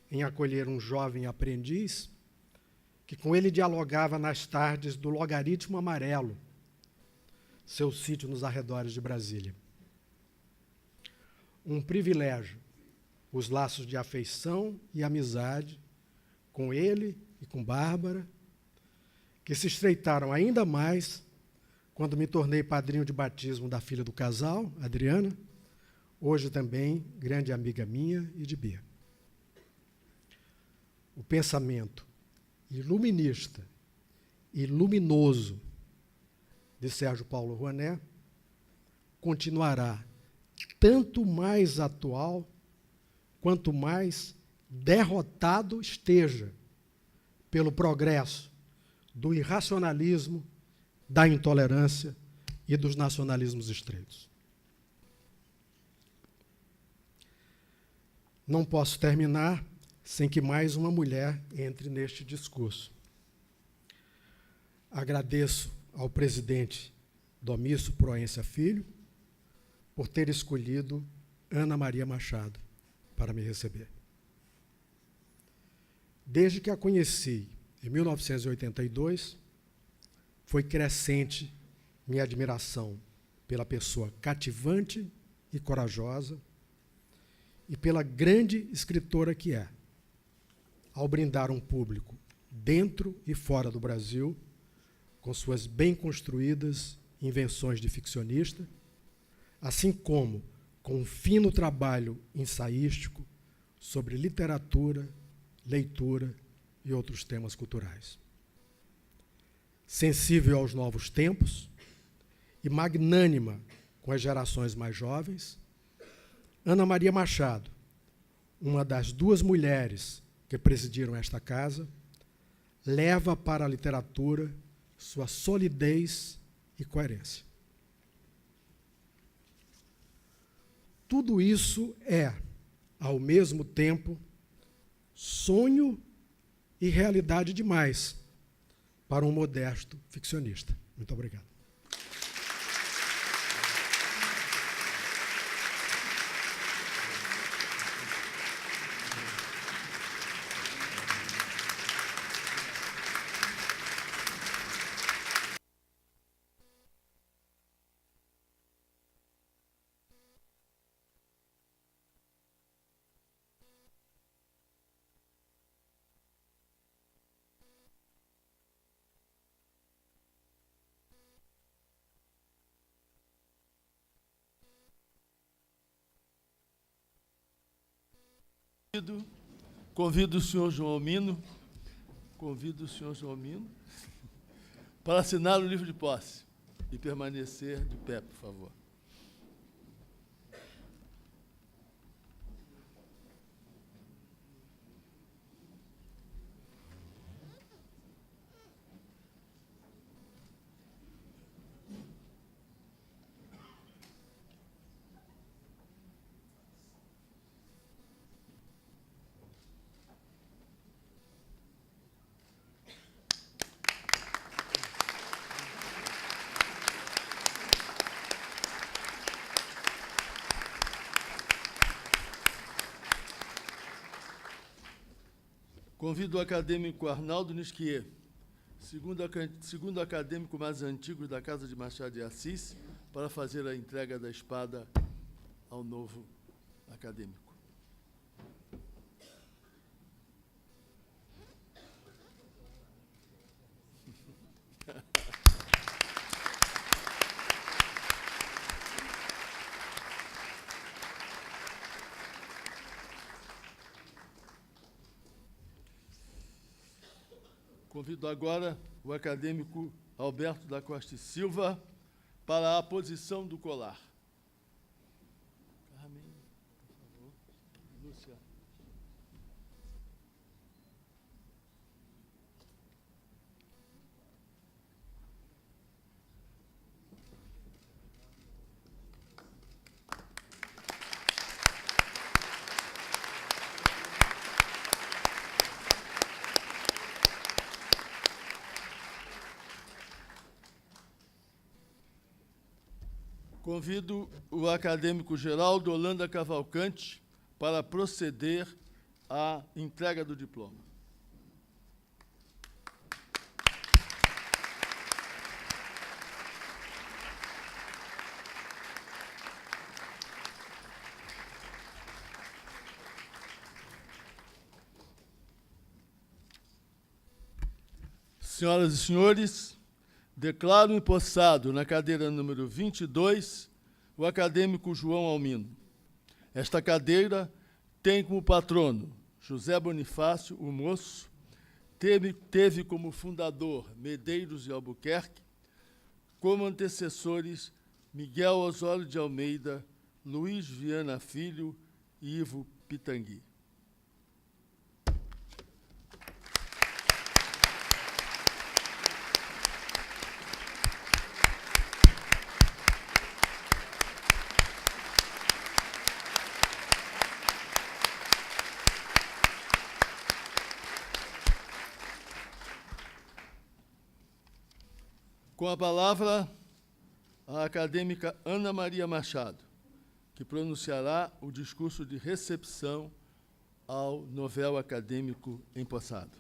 em acolher um jovem aprendiz que com ele dialogava nas tardes do Logaritmo Amarelo, seu sítio nos arredores de Brasília. Um privilégio, os laços de afeição e amizade com ele e com Bárbara, que se estreitaram ainda mais quando me tornei padrinho de batismo da filha do casal, Adriana, hoje também grande amiga minha e de Bia. O pensamento iluminista e luminoso de Sérgio Paulo Rouanet continuará tanto mais atual quanto mais derrotado esteja pelo progresso do irracionalismo, da intolerância e dos nacionalismos estreitos. Não posso terminar sem que mais uma mulher entre neste discurso. Agradeço ao presidente Domício Proença Filho por ter escolhido Ana Maria Machado para me receber. Desde que a conheci, em 1982, foi crescente minha admiração pela pessoa cativante e corajosa e pela grande escritora que é, ao brindar um público dentro e fora do Brasil com suas bem construídas invenções de ficcionista, assim como com um fino trabalho ensaístico sobre literatura, leitura e outros temas culturais. Sensível aos novos tempos e magnânima com as gerações mais jovens, Ana Maria Machado, uma das duas mulheres que presidiram esta casa, leva para a literatura sua solidez e coerência. Tudo isso é, ao mesmo tempo, sonho e realidade demais para um modesto ficcionista. Muito obrigado. Convido o senhor João Mino para assinar o livro de posse e permanecer de pé, por favor. Convido o acadêmico Arnaldo Nisquier, segundo acadêmico mais antigo da Casa de Machado de Assis, para fazer a entrega da espada ao novo acadêmico. Convido agora o acadêmico Alberto da Costa e Silva para a posição do colar. Carmen, por favor. Lúcia. Convido o acadêmico Geraldo Holanda Cavalcante para proceder à entrega do diploma. Senhoras e senhores, declaro empossado na cadeira número 22 o acadêmico João Almino. Esta cadeira tem como patrono José Bonifácio, o Moço, teve como fundador Medeiros de Albuquerque, como antecessores Miguel Osório de Almeida, Luiz Viana Filho e Ivo Pitangui. Com a palavra, a acadêmica Ana Maria Machado, que pronunciará o discurso de recepção ao novel acadêmico empossado.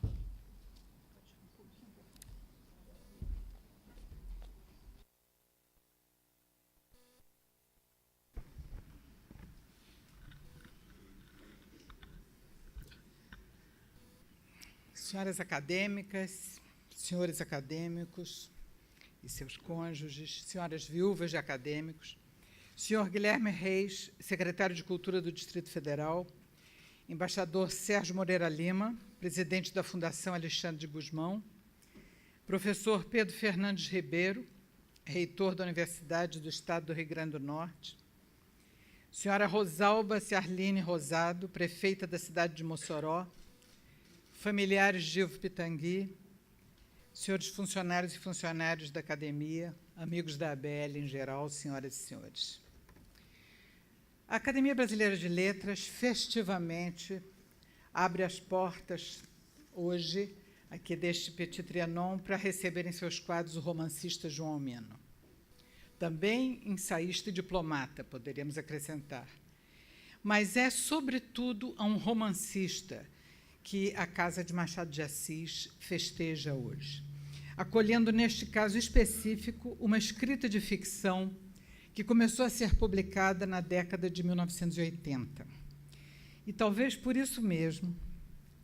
Senhoras acadêmicas, senhores acadêmicos e seus cônjuges, senhoras viúvas de acadêmicos, senhor Guilherme Reis, secretário de Cultura do Distrito Federal, embaixador Sérgio Moreira Lima, presidente da Fundação Alexandre de Gusmão, professor Pedro Fernandes Ribeiro, reitor da Universidade do Estado do Rio Grande do Norte, senhora Rosalba Ciarline Rosado, prefeita da cidade de Mossoró, familiares de Ivo Pitangui, senhores funcionários e funcionários da academia, amigos da ABL em geral, senhoras e senhores. A Academia Brasileira de Letras festivamente abre as portas hoje, aqui deste Petit Trianon, para receber em seus quadros o romancista João Almino. Também ensaísta e diplomata, poderíamos acrescentar. Mas é, sobretudo, a um romancista que a Casa de Machado de Assis festeja hoje, acolhendo, neste caso específico, uma escrita de ficção que começou a ser publicada na década de 1980. E, talvez por isso mesmo,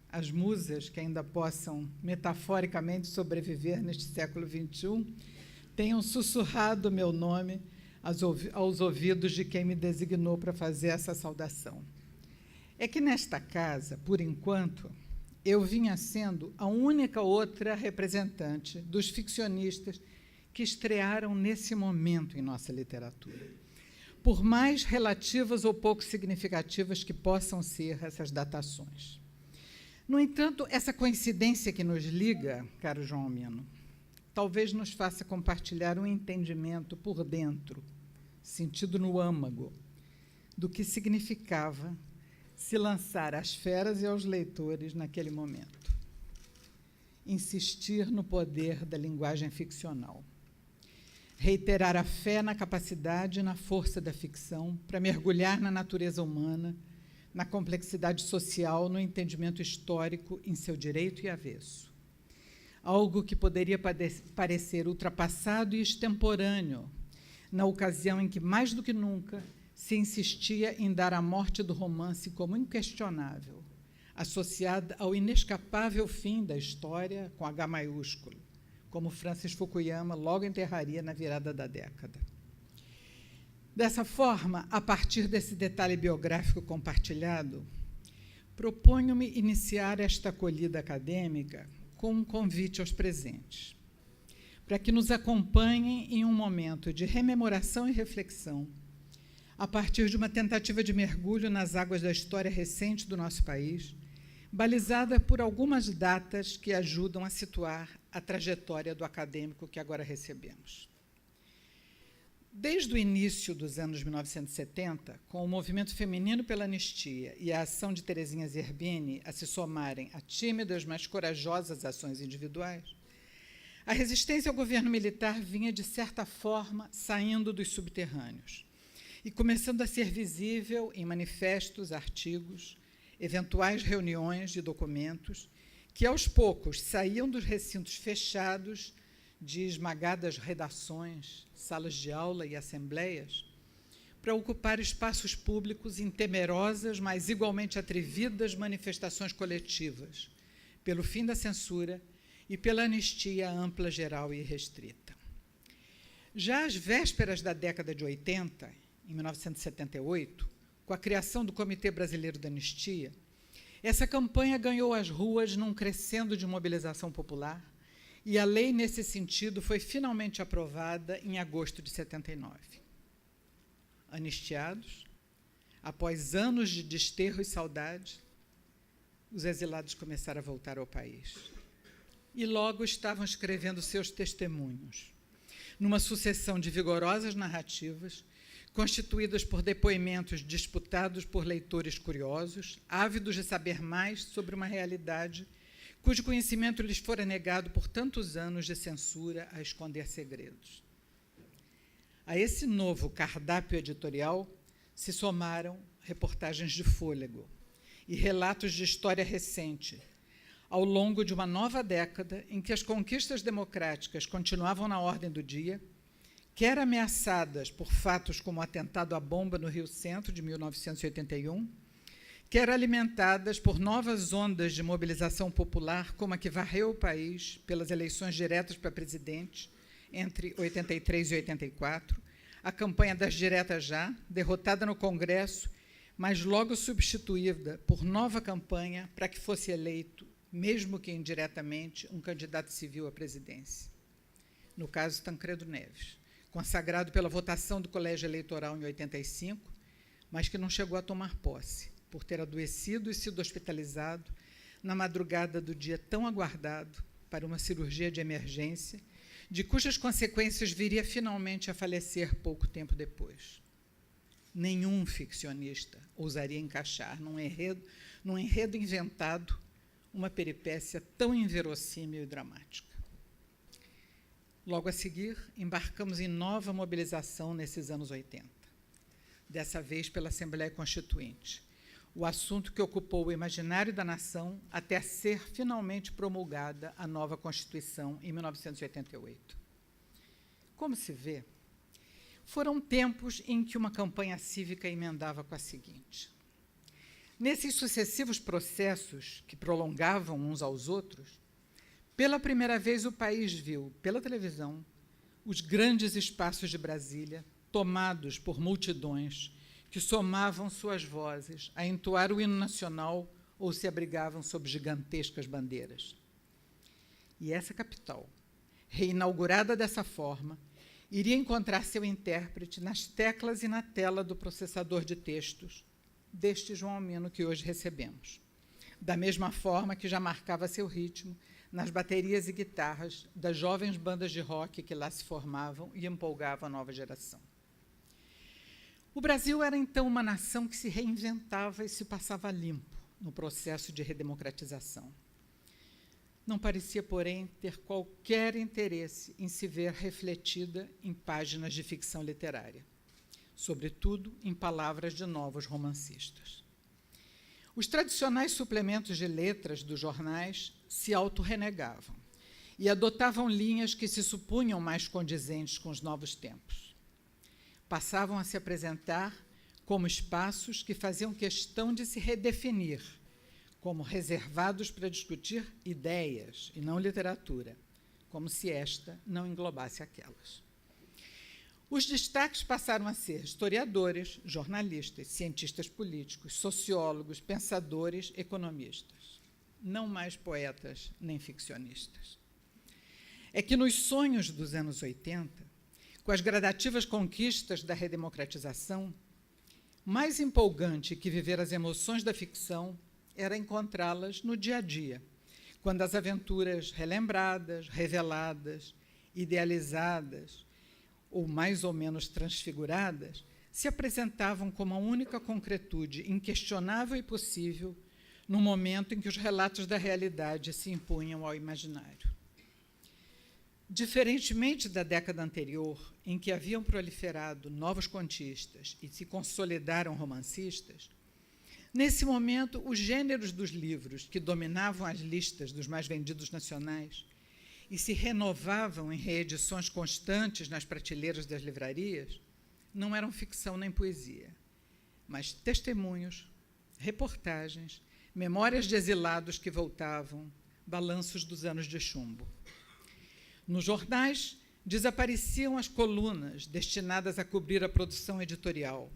as musas que ainda possam, metaforicamente, sobreviver neste século XXI, tenham sussurrado meu nome aos ouvidos de quem me designou para fazer essa saudação. É que, nesta casa, por enquanto, eu vinha sendo a única outra representante dos ficcionistas que estrearam nesse momento em nossa literatura, por mais relativas ou pouco significativas que possam ser essas datações. No entanto, essa coincidência que nos liga, caro João Almino, talvez nos faça compartilhar um entendimento por dentro, sentido no âmago, do que significava se lançar às feras e aos leitores naquele momento. Insistir no poder da linguagem ficcional. Reiterar a fé na capacidade e na força da ficção para mergulhar na natureza humana, na complexidade social, no entendimento histórico em seu direito e avesso. Algo que poderia parecer ultrapassado e extemporâneo, na ocasião em que, mais do que nunca, se insistia em dar a morte do romance como inquestionável, associada ao inescapável fim da história com H maiúsculo, como Francis Fukuyama logo enterraria na virada da década. Dessa forma, a partir desse detalhe biográfico compartilhado, proponho-me iniciar esta acolhida acadêmica com um convite aos presentes, para que nos acompanhem em um momento de rememoração e reflexão, a partir de uma tentativa de mergulho nas águas da história recente do nosso país, balizada por algumas datas que ajudam a situar a trajetória do acadêmico que agora recebemos. Desde o início dos anos 1970, com o movimento feminino pela anistia e a ação de Terezinha Zerbini a se somarem a tímidas, mas corajosas ações individuais, a resistência ao governo militar vinha, de certa forma, saindo dos subterrâneos e começando a ser visível em manifestos, artigos, eventuais reuniões e documentos que, aos poucos, saíam dos recintos fechados de esmagadas redações, salas de aula e assembleias, para ocupar espaços públicos em temerosas, mas igualmente atrevidas manifestações coletivas, pelo fim da censura e pela anistia ampla, geral e restrita. Já às vésperas da década de 80, em 1978, com a criação do Comitê Brasileiro da Anistia, essa campanha ganhou as ruas num crescendo de mobilização popular, e a lei, nesse sentido, foi finalmente aprovada em agosto de 79. Anistiados, após anos de desterro e saudade, os exilados começaram a voltar ao país. E logo estavam escrevendo seus testemunhos, numa sucessão de vigorosas narrativas, constituídas por depoimentos disputados por leitores curiosos, ávidos de saber mais sobre uma realidade cujo conhecimento lhes fora negado por tantos anos de censura a esconder segredos. A esse novo cardápio editorial se somaram reportagens de fôlego e relatos de história recente, ao longo de uma nova década em que as conquistas democráticas continuavam na ordem do dia, quer ameaçadas por fatos como o atentado à bomba no Rio Centro, de 1981, quer alimentadas por novas ondas de mobilização popular, como a que varreu o país pelas eleições diretas para presidente entre 83 e 84, a campanha das diretas já, derrotada no Congresso, mas logo substituída por nova campanha para que fosse eleito, mesmo que indiretamente, um candidato civil à presidência. No caso, Tancredo Neves, consagrado pela votação do Colégio Eleitoral em 85, mas que não chegou a tomar posse, por ter adoecido e sido hospitalizado na madrugada do dia tão aguardado para uma cirurgia de emergência, de cujas consequências viria finalmente a falecer pouco tempo depois. Nenhum ficcionista ousaria encaixar num enredo inventado uma peripécia tão inverossímil e dramática. Logo a seguir, embarcamos em nova mobilização nesses anos 80, dessa vez pela Assembleia Constituinte, o assunto que ocupou o imaginário da nação até ser finalmente promulgada a nova Constituição em 1988. Como se vê, foram tempos em que uma campanha cívica emendava com a seguinte: nesses sucessivos processos que prolongavam uns aos outros, pela primeira vez o país viu, pela televisão, os grandes espaços de Brasília tomados por multidões que somavam suas vozes a entoar o hino nacional ou se abrigavam sob gigantescas bandeiras. E essa capital, reinaugurada dessa forma, iria encontrar seu intérprete nas teclas e na tela do processador de textos deste João Almino que hoje recebemos, da mesma forma que já marcava seu ritmo nas baterias e guitarras das jovens bandas de rock que lá se formavam e empolgavam a nova geração. O Brasil era, então, uma nação que se reinventava e se passava limpo no processo de redemocratização. Não parecia, porém, ter qualquer interesse em se ver refletida em páginas de ficção literária, sobretudo em palavras de novos romancistas. Os tradicionais suplementos de letras dos jornais se autorrenegavam e adotavam linhas que se supunham mais condizentes com os novos tempos. Passavam a se apresentar como espaços que faziam questão de se redefinir, como reservados para discutir ideias e não literatura, como se esta não englobasse aquelas. Os destaques passaram a ser historiadores, jornalistas, cientistas políticos, sociólogos, pensadores, economistas. não mais poetas nem ficcionistas. É que nos sonhos dos anos 80, com as gradativas conquistas da redemocratização, mais empolgante que viver as emoções da ficção era encontrá-las no dia a dia, quando as aventuras relembradas, reveladas, idealizadas ou mais ou menos transfiguradas se apresentavam como a única concretude inquestionável e possível no momento em que os relatos da realidade se impunham ao imaginário. Diferentemente da década anterior, em que haviam proliferado novos contistas e se consolidaram romancistas, nesse momento, os gêneros dos livros que dominavam as listas dos mais vendidos nacionais e se renovavam em reedições constantes nas prateleiras das livrarias não eram ficção nem poesia, mas testemunhos, reportagens, memórias de exilados que voltavam, balanços dos anos de chumbo. Nos jornais, desapareciam as colunas destinadas a cobrir a produção editorial,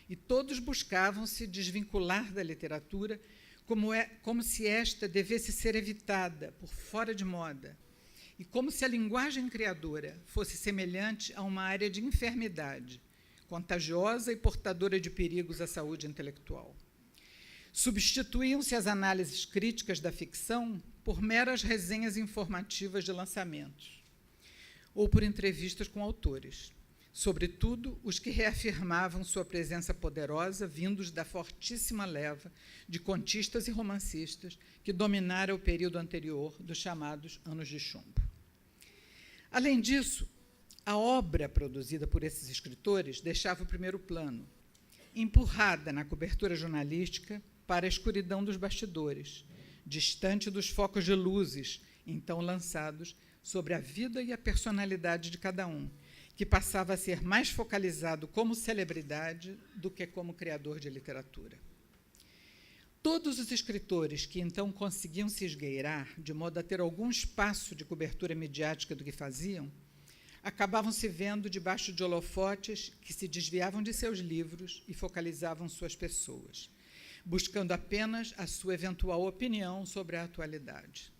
e todos buscavam se desvincular da literatura como se esta devesse ser evitada, por fora de moda, e como se a linguagem criadora fosse semelhante a uma área de enfermidade, contagiosa e portadora de perigos à saúde intelectual. Substituíam-se as análises críticas da ficção por meras resenhas informativas de lançamentos, ou por entrevistas com autores, sobretudo os que reafirmavam sua presença poderosa, vindos da fortíssima leva de contistas e romancistas que dominara o período anterior dos chamados anos de chumbo. Além disso, a obra produzida por esses escritores deixava o primeiro plano, empurrada na cobertura jornalística para a escuridão dos bastidores, distante dos focos de luzes então lançados sobre a vida e a personalidade de cada um, que passava a ser mais focalizado como celebridade do que como criador de literatura. Todos os escritores que então conseguiam se esgueirar, de modo a ter algum espaço de cobertura midiática do que faziam, acabavam se vendo debaixo de holofotes que se desviavam de seus livros e focalizavam suas pessoas, buscando apenas a sua eventual opinião sobre a atualidade.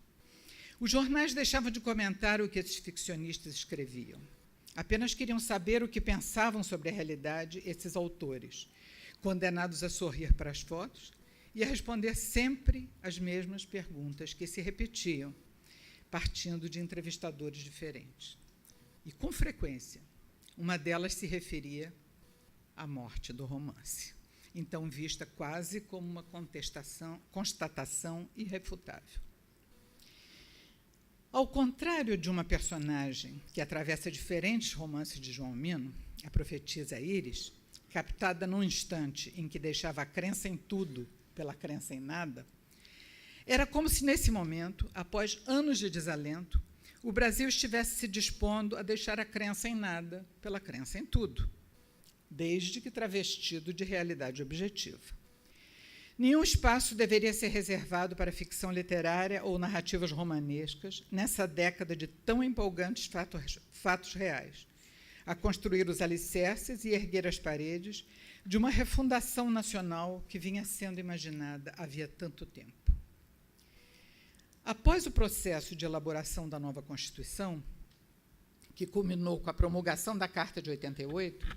Os jornais deixavam de comentar o que esses ficcionistas escreviam. Apenas queriam saber o que pensavam sobre a realidade esses autores, condenados a sorrir para as fotos e a responder sempre as mesmas perguntas que se repetiam, partindo de entrevistadores diferentes. E, com frequência, uma delas se referia à morte do romance, então vista quase como uma constatação irrefutável. Ao contrário de uma personagem que atravessa diferentes romances de João Mino, a profetisa Íris, captada num instante em que deixava a crença em tudo pela crença em nada, era como se, nesse momento, após anos de desalento, o Brasil estivesse se dispondo a deixar a crença em nada pela crença em tudo, desde que travestido de realidade objetiva. Nenhum espaço deveria ser reservado para ficção literária ou narrativas romanescas nessa década de tão empolgantes fatos reais, a construir os alicerces e erguer as paredes de uma refundação nacional que vinha sendo imaginada havia tanto tempo. Após o processo de elaboração da nova Constituição, que culminou com a promulgação da Carta de 88,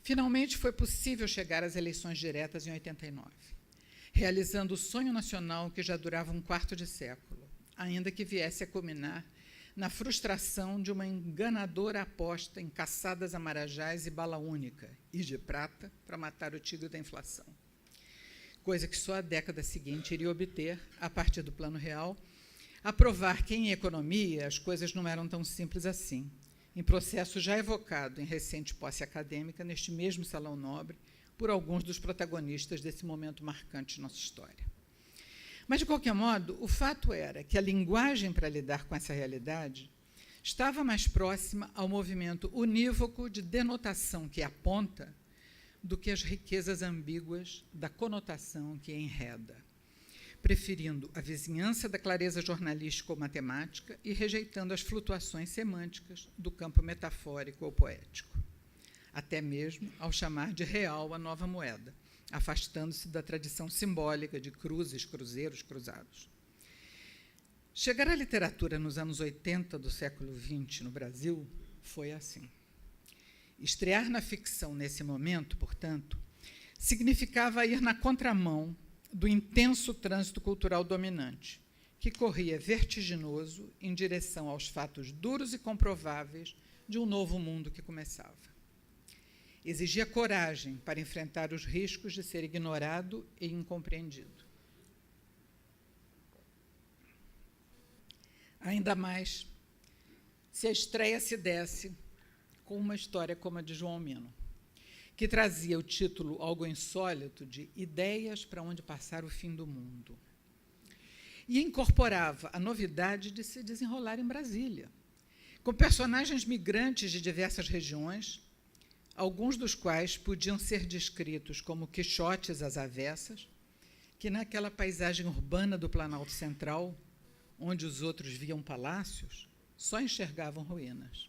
finalmente foi possível chegar às eleições diretas em 89, realizando o sonho nacional que já durava um quarto de século, ainda que viesse a culminar na frustração de uma enganadora aposta em caçadas a marajás e bala única e de prata para matar o tigre da inflação, coisa que só a década seguinte iria obter, a partir do Plano Real, a provar que, em economia, as coisas não eram tão simples assim, em processo já evocado em recente posse acadêmica, neste mesmo Salão Nobre, por alguns dos protagonistas desse momento marcante de nossa história. Mas, de qualquer modo, o fato era que a linguagem para lidar com essa realidade estava mais próxima ao movimento unívoco de denotação que aponta do que as riquezas ambíguas da conotação que enreda, preferindo a vizinhança da clareza jornalística ou matemática e rejeitando as flutuações semânticas do campo metafórico ou poético, até mesmo ao chamar de real a nova moeda, afastando-se da tradição simbólica de cruzes, cruzeiros, cruzados. Chegar à literatura nos anos 80 do século XX no Brasil foi assim. Estrear na ficção nesse momento, portanto, significava ir na contramão do intenso trânsito cultural dominante, que corria vertiginoso em direção aos fatos duros e comprováveis de um novo mundo que começava. Exigia coragem para enfrentar os riscos de ser ignorado e incompreendido. Ainda mais se a estreia se desse com uma história como a de João Mino, que trazia o título algo insólito de Ideias para onde passar o fim do mundo. E incorporava a novidade de se desenrolar em Brasília, com personagens migrantes de diversas regiões, alguns dos quais podiam ser descritos como quixotes às avessas, que naquela paisagem urbana do Planalto Central, onde os outros viam palácios, só enxergavam ruínas.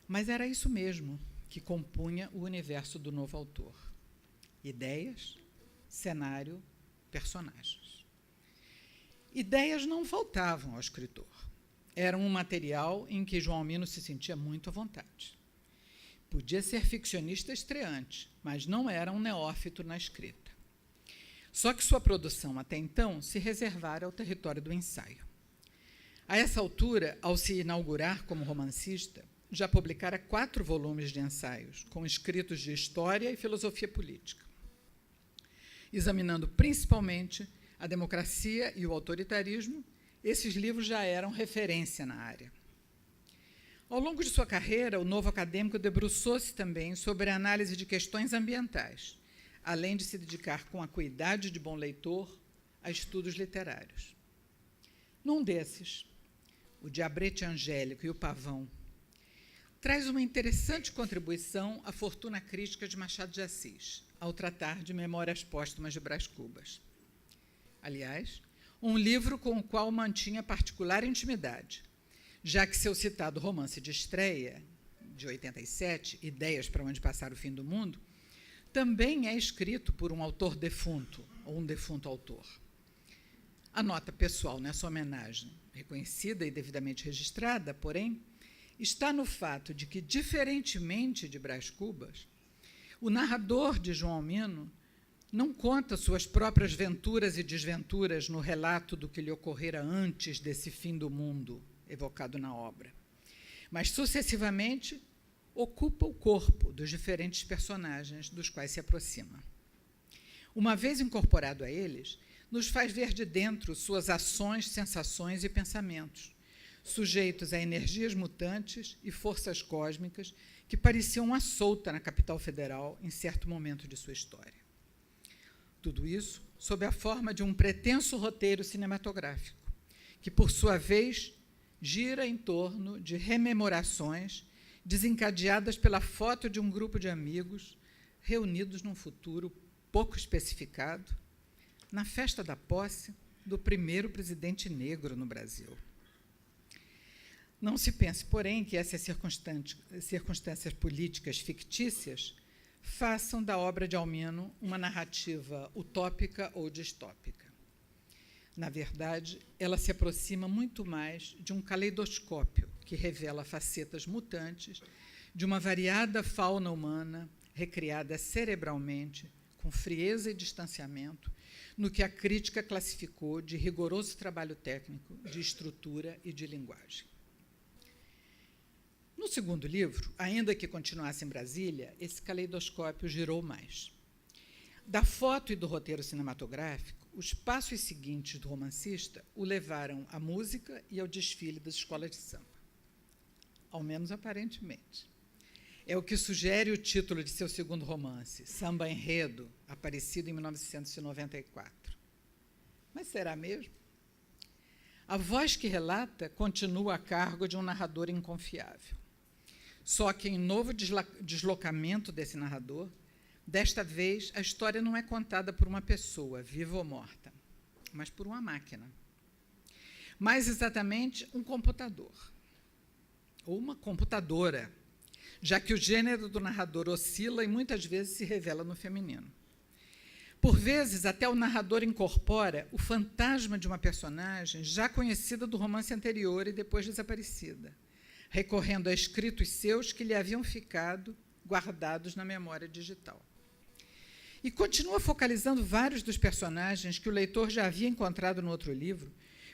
Mas era isso mesmo que compunha o universo do novo autor. Ideias, cenário, personagens. Ideias não faltavam ao escritor. Eram um material em que João Mino se sentia muito à vontade. Podia ser ficcionista estreante, mas não era um neófito na escrita. Só que sua produção, até então, se reservara ao território do ensaio. A essa altura, ao se inaugurar como romancista, já publicara 4 volumes de ensaios, com escritos de história e filosofia política, examinando principalmente a democracia e o autoritarismo. Esses livros já eram referência na área. Ao longo de sua carreira, o novo acadêmico debruçou-se também sobre a análise de questões ambientais, além de se dedicar com acuidade de bom leitor a estudos literários. Num desses, O Diabrete Angélico e o Pavão, traz uma interessante contribuição à fortuna crítica de Machado de Assis, ao tratar de Memórias Póstumas de Brás Cubas. Aliás, um livro com o qual mantinha particular intimidade, já que seu citado romance de estreia, de 87, Ideias para onde passar o fim do mundo, também é escrito por um autor defunto, ou um defunto autor. A nota pessoal nessa homenagem, reconhecida e devidamente registrada, porém, está no fato de que, diferentemente de Brás Cubas, o narrador de João Mino não conta suas próprias venturas e desventuras no relato do que lhe ocorrera antes desse fim do mundo, evocado na obra, mas, sucessivamente, ocupa o corpo dos diferentes personagens dos quais se aproxima. Uma vez incorporado a eles, nos faz ver de dentro suas ações, sensações e pensamentos, sujeitos a energias mutantes e forças cósmicas que pareciam à solta na capital federal em certo momento de sua história. Tudo isso sob a forma de um pretenso roteiro cinematográfico, que, por sua vez, gira em torno de rememorações desencadeadas pela foto de um grupo de amigos reunidos num futuro pouco especificado, na festa da posse do primeiro presidente negro no Brasil. Não se pense, porém, que essas circunstâncias políticas fictícias façam da obra de Almino uma narrativa utópica ou distópica. Na verdade, ela se aproxima muito mais de um caleidoscópio que revela facetas mutantes de uma variada fauna humana recriada cerebralmente, com frieza e distanciamento, no que a crítica classificou de rigoroso trabalho técnico, de estrutura e de linguagem. No segundo livro, ainda que continuasse em Brasília, esse caleidoscópio girou mais. Da foto e do roteiro cinematográfico, os passos seguintes do romancista o levaram à música e ao desfile das escolas de samba. Ao menos aparentemente. É o que sugere o título de seu segundo romance, Samba Enredo, aparecido em 1994. Mas será mesmo? A voz que relata continua a cargo de um narrador inconfiável. Só que, em novo deslocamento desse narrador, desta vez a história não é contada por uma pessoa, viva ou morta, mas por uma máquina. Mais exatamente, um computador, ou uma computadora, já que o gênero do narrador oscila e muitas vezes se revela no feminino. Por vezes, até o narrador incorpora o fantasma de uma personagem já conhecida do romance anterior e depois desaparecida, recorrendo a escritos seus que lhe haviam ficado guardados na memória digital. E continua focalizando vários dos personagens que o leitor já havia encontrado no outro livro,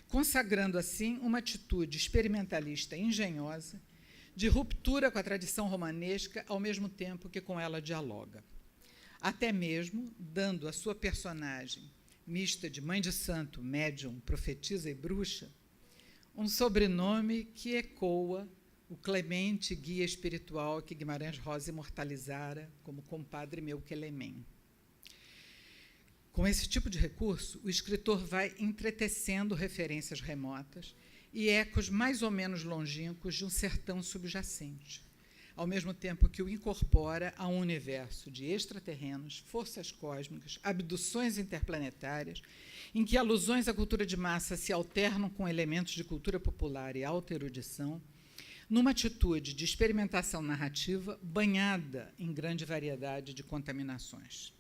consagrando, assim, uma atitude experimentalista engenhosa, de ruptura com a tradição romanesca, ao mesmo tempo que com ela dialoga. Até mesmo dando à sua personagem, mista de mãe de santo, médium, profetisa e bruxa, um sobrenome que ecoa o clemente guia espiritual que Guimarães Rosa imortalizara como compadre meu Quelemem. Com esse tipo de recurso, o escritor vai entretecendo referências remotas e ecos mais ou menos longínquos de um sertão subjacente, ao mesmo tempo que o incorpora a um universo de extraterrenos, forças cósmicas, abduções interplanetárias, em que alusões à cultura de massa se alternam com elementos de cultura popular e alta erudição, numa atitude de experimentação narrativa banhada em grande variedade de contaminações.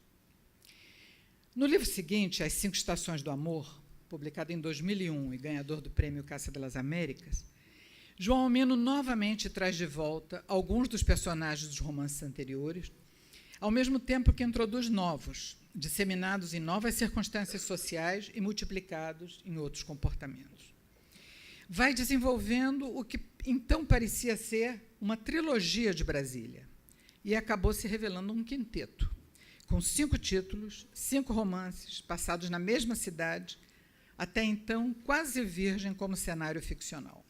No livro seguinte, As 5 Estações do Amor, publicado em 2001 e ganhador do Prêmio Caça das Américas, João Almino novamente traz de volta alguns dos personagens dos romances anteriores, ao mesmo tempo que introduz novos, disseminados em novas circunstâncias sociais e multiplicados em outros comportamentos. Vai desenvolvendo o que então parecia ser uma trilogia de Brasília, e acabou se revelando um quinteto, com 5 títulos, 5 romances, passados na mesma cidade, até então quase virgem como cenário ficcional.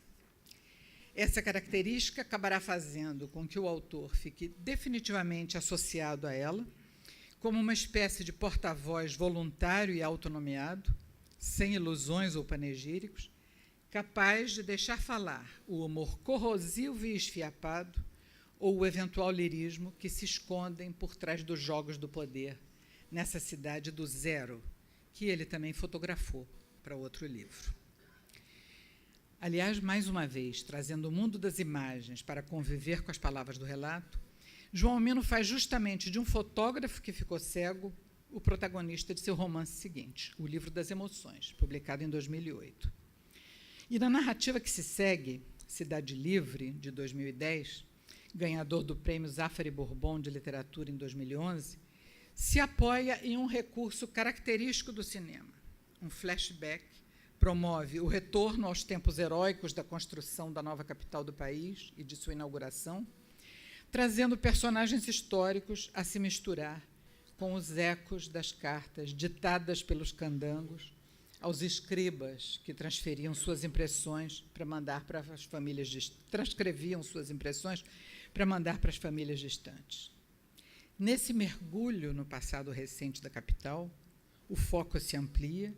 Essa característica acabará fazendo com que o autor fique definitivamente associado a ela, como uma espécie de porta-voz voluntário e autonomiado, sem ilusões ou panegíricos, capaz de deixar falar o humor corrosivo e esfiapado ou o eventual lirismo que se escondem por trás dos jogos do poder nessa cidade do zero, que ele também fotografou para outro livro. Aliás, mais uma vez, trazendo o mundo das imagens para conviver com as palavras do relato, João Almino faz justamente de um fotógrafo que ficou cego o protagonista de seu romance seguinte, O Livro das Emoções, publicado em 2008. E na narrativa que se segue, Cidade Livre, de 2010, ganhador do Prêmio Zafari Bourbon de Literatura em 2011, se apoia em um recurso característico do cinema. Um flashback promove o retorno aos tempos heróicos da construção da nova capital do país e de sua inauguração, trazendo personagens históricos a se misturar com os ecos das cartas ditadas pelos candangos aos escribas que transferiam suas impressões para mandar para as famílias, transcreviam suas impressões para mandar para as famílias distantes. Nesse mergulho no passado recente da capital, o foco se amplia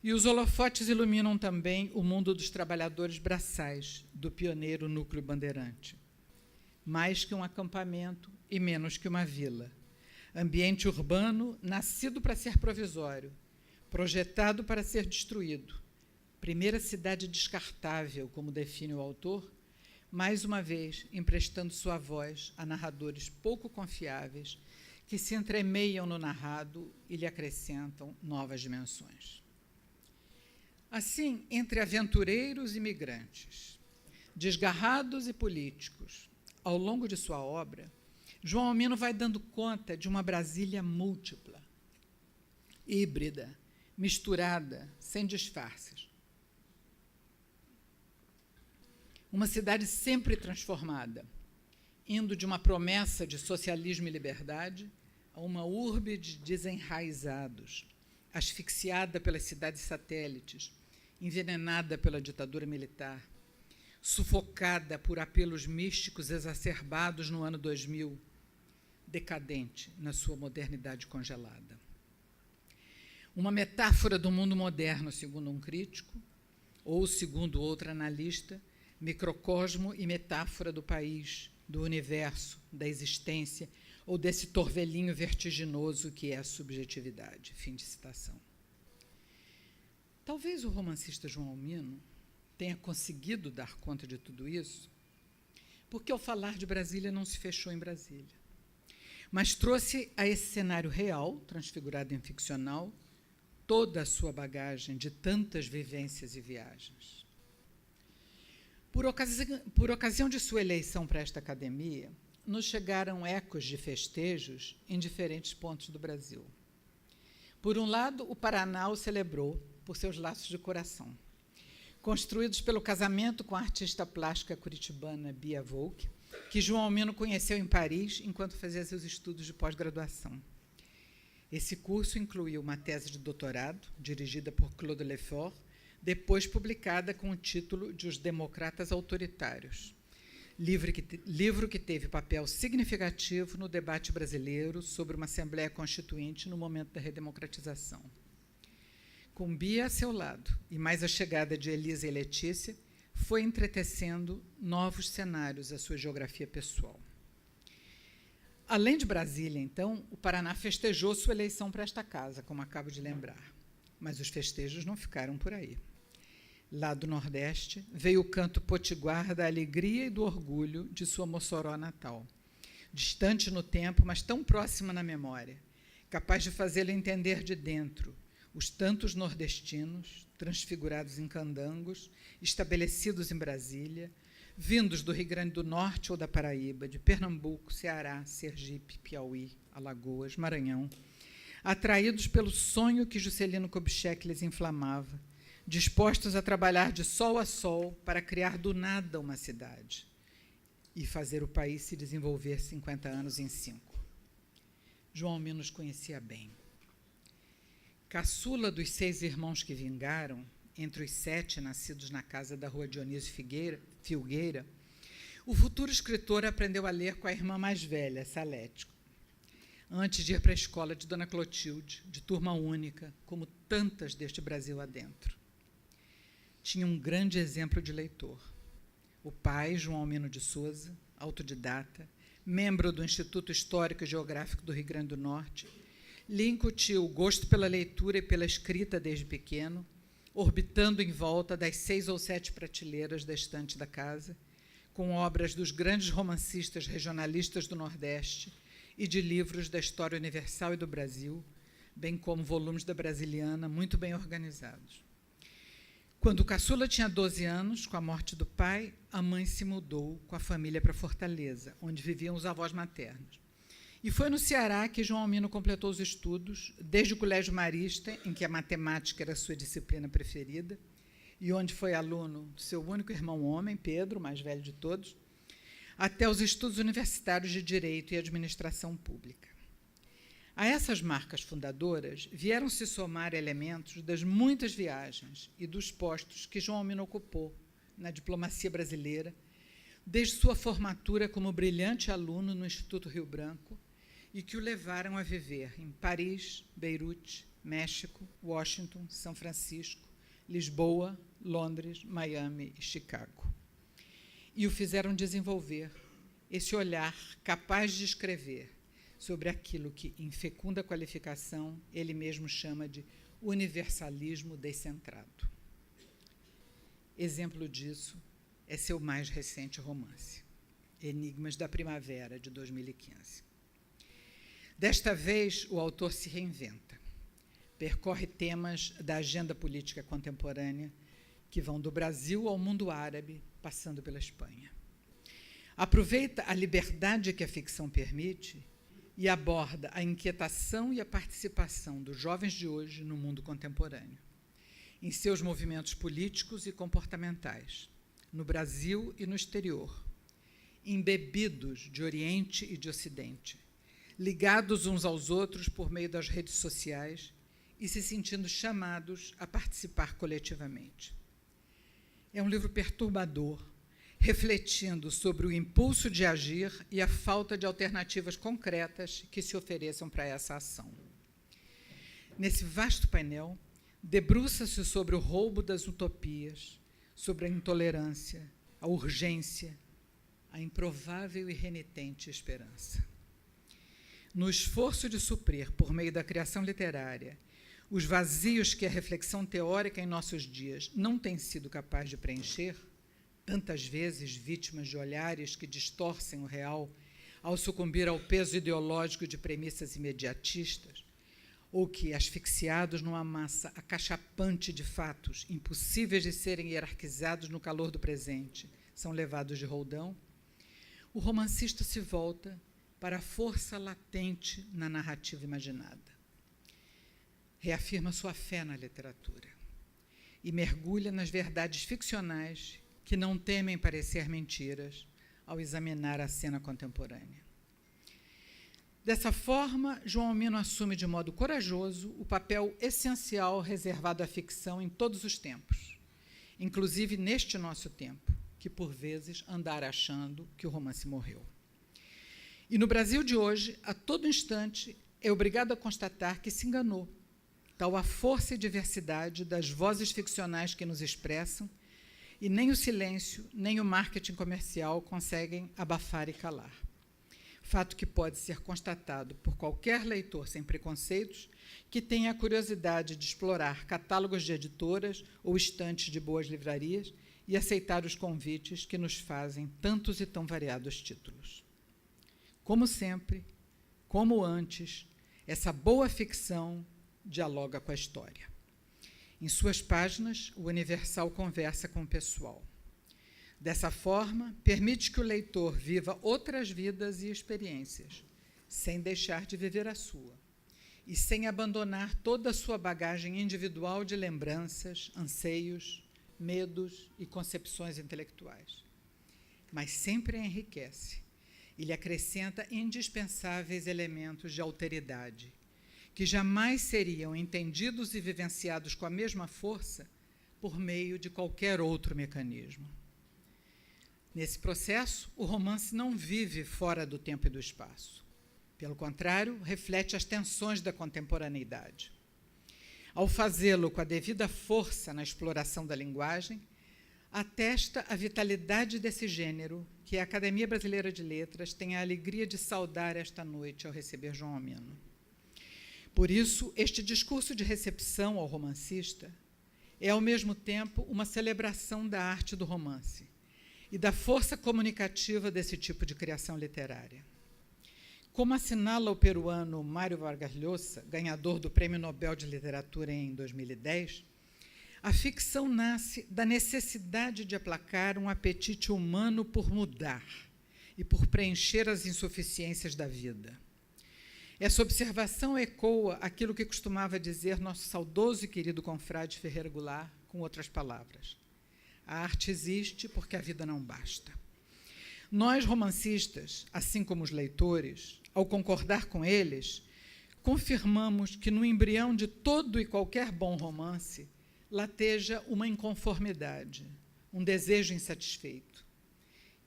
e os holofotes iluminam também o mundo dos trabalhadores braçais do pioneiro núcleo bandeirante. Mais que um acampamento e menos que uma vila. Ambiente urbano nascido para ser provisório, projetado para ser destruído. Primeira cidade descartável, como define o autor, mais uma vez emprestando sua voz a narradores pouco confiáveis que se entremeiam no narrado e lhe acrescentam novas dimensões. Assim, entre aventureiros e migrantes, desgarrados e políticos, ao longo de sua obra, João Almino vai dando conta de uma Brasília múltipla, híbrida, misturada, sem disfarces. Uma cidade sempre transformada, indo de uma promessa de socialismo e liberdade a uma urbe de desenraizados, asfixiada pelas cidades satélites, envenenada pela ditadura militar, sufocada por apelos místicos exacerbados no ano 2000, decadente na sua modernidade congelada. Uma metáfora do mundo moderno, segundo um crítico, ou, segundo outro analista, microcosmo e metáfora do país, do universo, da existência, ou desse torvelinho vertiginoso que é a subjetividade. Fim de citação. Talvez o romancista João Almino tenha conseguido dar conta de tudo isso, porque ao falar de Brasília não se fechou em Brasília. mas trouxe a esse cenário real, transfigurado em ficcional, toda a sua bagagem de tantas vivências e viagens. Por ocasião de sua eleição para esta academia, nos chegaram ecos de festejos em diferentes pontos do Brasil. Por um lado, o Paraná o celebrou por seus laços de coração, construídos pelo casamento com a artista plástica curitibana Bia Volk, que João Almino conheceu em Paris enquanto fazia seus estudos de pós-graduação. Esse curso incluiu uma tese de doutorado, dirigida por Claude Lefort, depois publicada com o título de Os Democratas Autoritários, livro que teve papel significativo no debate brasileiro sobre uma Assembleia Constituinte no momento da redemocratização. Com Bia a seu lado, e mais a chegada de Elisa e Letícia, foi entretecendo novos cenários à sua geografia pessoal. Além de Brasília, então, o Paraná festejou sua eleição para esta casa, como acabo de lembrar. Mas os festejos não ficaram por aí. Lá do Nordeste, veio o canto potiguar da alegria e do orgulho de sua Mossoró natal, distante no tempo, mas tão próxima na memória, capaz de fazê-lo entender de dentro os tantos nordestinos, transfigurados em candangos, estabelecidos em Brasília, vindos do Rio Grande do Norte ou da Paraíba, de Pernambuco, Ceará, Sergipe, Piauí, Alagoas, Maranhão, atraídos pelo sonho que Juscelino Kubitschek lhes inflamava, dispostos a trabalhar de sol a sol para criar do nada uma cidade e fazer o país se desenvolver 50 anos em 5. João Almino os conhecia bem. Caçula dos 6 irmãos que vingaram, entre os 7 nascidos na casa da rua Dionísio Filgueira, o futuro escritor aprendeu a ler com a irmã mais velha, Salete, antes de ir para a escola de Dona Clotilde, de turma única, como tantas deste Brasil adentro. Tinha um grande exemplo de leitor. O pai, João Almino de Souza, autodidata, membro do Instituto Histórico e Geográfico do Rio Grande do Norte, lhe incutiu o gosto pela leitura e pela escrita desde pequeno, orbitando em volta das 6 ou 7 prateleiras da estante da casa, com obras dos grandes romancistas regionalistas do Nordeste e de livros da história universal e do Brasil, bem como volumes da Brasiliana, muito bem organizados. Quando o caçula tinha 12 anos, com a morte do pai, a mãe se mudou com a família para Fortaleza, onde viviam os avós maternos. E foi no Ceará que João Almino completou os estudos, desde o Colégio Marista, em que a matemática era a sua disciplina preferida, e onde foi aluno do seu único irmão homem, Pedro, o mais velho de todos, até os estudos universitários de Direito e Administração Pública. A essas marcas fundadoras vieram se somar elementos das muitas viagens e dos postos que João Almino ocupou na diplomacia brasileira, desde sua formatura como brilhante aluno no Instituto Rio Branco, e que o levaram a viver em Paris, Beirute, México, Washington, São Francisco, Lisboa, Londres, Miami e Chicago. E o fizeram desenvolver esse olhar capaz de escrever sobre aquilo que, em fecunda qualificação, ele mesmo chama de universalismo descentrado. Exemplo disso é seu mais recente romance, Enigmas da Primavera, de 2015. Desta vez, o autor se reinventa, percorre temas da agenda política contemporânea que vão do Brasil ao mundo árabe, passando pela Espanha. Aproveita a liberdade que a ficção permite e aborda a inquietação e a participação dos jovens de hoje no mundo contemporâneo, em seus movimentos políticos e comportamentais, no Brasil e no exterior, embebidos de Oriente e de Ocidente, ligados uns aos outros por meio das redes sociais e se sentindo chamados a participar coletivamente. É um livro perturbador, refletindo sobre o impulso de agir e a falta de alternativas concretas que se ofereçam para essa ação. Nesse vasto painel, debruça-se sobre o roubo das utopias, sobre a intolerância, a urgência, a improvável e renitente esperança. No esforço de suprir, por meio da criação literária, os vazios que a reflexão teórica em nossos dias não tem sido capaz de preencher, tantas vezes vítimas de olhares que distorcem o real ao sucumbir ao peso ideológico de premissas imediatistas, ou que, asfixiados numa massa acachapante de fatos, impossíveis de serem hierarquizados no calor do presente, são levados de roldão, o romancista se volta para a força latente na narrativa imaginada. Reafirma sua fé na literatura e mergulha nas verdades ficcionais que não temem parecer mentiras ao examinar a cena contemporânea. Dessa forma, João Omino assume de modo corajoso o papel essencial reservado à ficção em todos os tempos, inclusive neste nosso tempo, que por vezes andara achando que o romance morreu. E no Brasil de hoje, a todo instante, é obrigado a constatar que se enganou, tal a força e diversidade das vozes ficcionais que nos expressam, e nem o silêncio, nem o marketing comercial conseguem abafar e calar. Fato que pode ser constatado por qualquer leitor sem preconceitos que tenha a curiosidade de explorar catálogos de editoras ou estantes de boas livrarias e aceitar os convites que nos fazem tantos e tão variados títulos. Como sempre, como antes, essa boa ficção dialoga com a história. Em suas páginas, o Universal conversa com o pessoal. Dessa forma, permite que o leitor viva outras vidas e experiências, sem deixar de viver a sua, e sem abandonar toda a sua bagagem individual de lembranças, anseios, medos e concepções intelectuais. Mas sempre a enriquece e lhe acrescenta indispensáveis elementos de alteridade, que jamais seriam entendidos e vivenciados com a mesma força por meio de qualquer outro mecanismo. Nesse processo, o romance não vive fora do tempo e do espaço. Pelo contrário, reflete as tensões da contemporaneidade. Ao fazê-lo com a devida força na exploração da linguagem, atesta a vitalidade desse gênero que a Academia Brasileira de Letras tem a alegria de saudar esta noite ao receber João Omino. Por isso, este discurso de recepção ao romancista é, ao mesmo tempo, uma celebração da arte do romance e da força comunicativa desse tipo de criação literária. Como assinala o peruano Mário Vargas Llosa, ganhador do Prêmio Nobel de Literatura em 2010, a ficção nasce da necessidade de aplacar um apetite humano por mudar e por preencher as insuficiências da vida. Essa observação ecoa aquilo que costumava dizer nosso saudoso e querido confrade Ferreira Goulart, com outras palavras: a arte existe porque a vida não basta. Nós, romancistas, assim como os leitores, ao concordar com eles, confirmamos que no embrião de todo e qualquer bom romance lateja uma inconformidade, um desejo insatisfeito.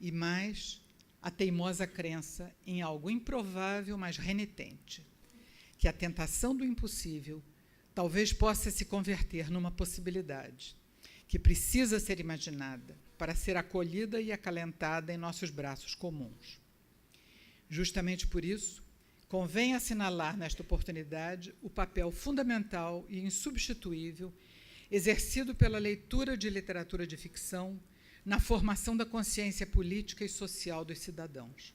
E mais, a teimosa crença em algo improvável, mas renitente, que a tentação do impossível talvez possa se converter numa possibilidade, que precisa ser imaginada para ser acolhida e acalentada em nossos braços comuns. Justamente por isso, convém assinalar nesta oportunidade o papel fundamental e insubstituível exercido pela leitura de literatura de ficção na formação da consciência política e social dos cidadãos,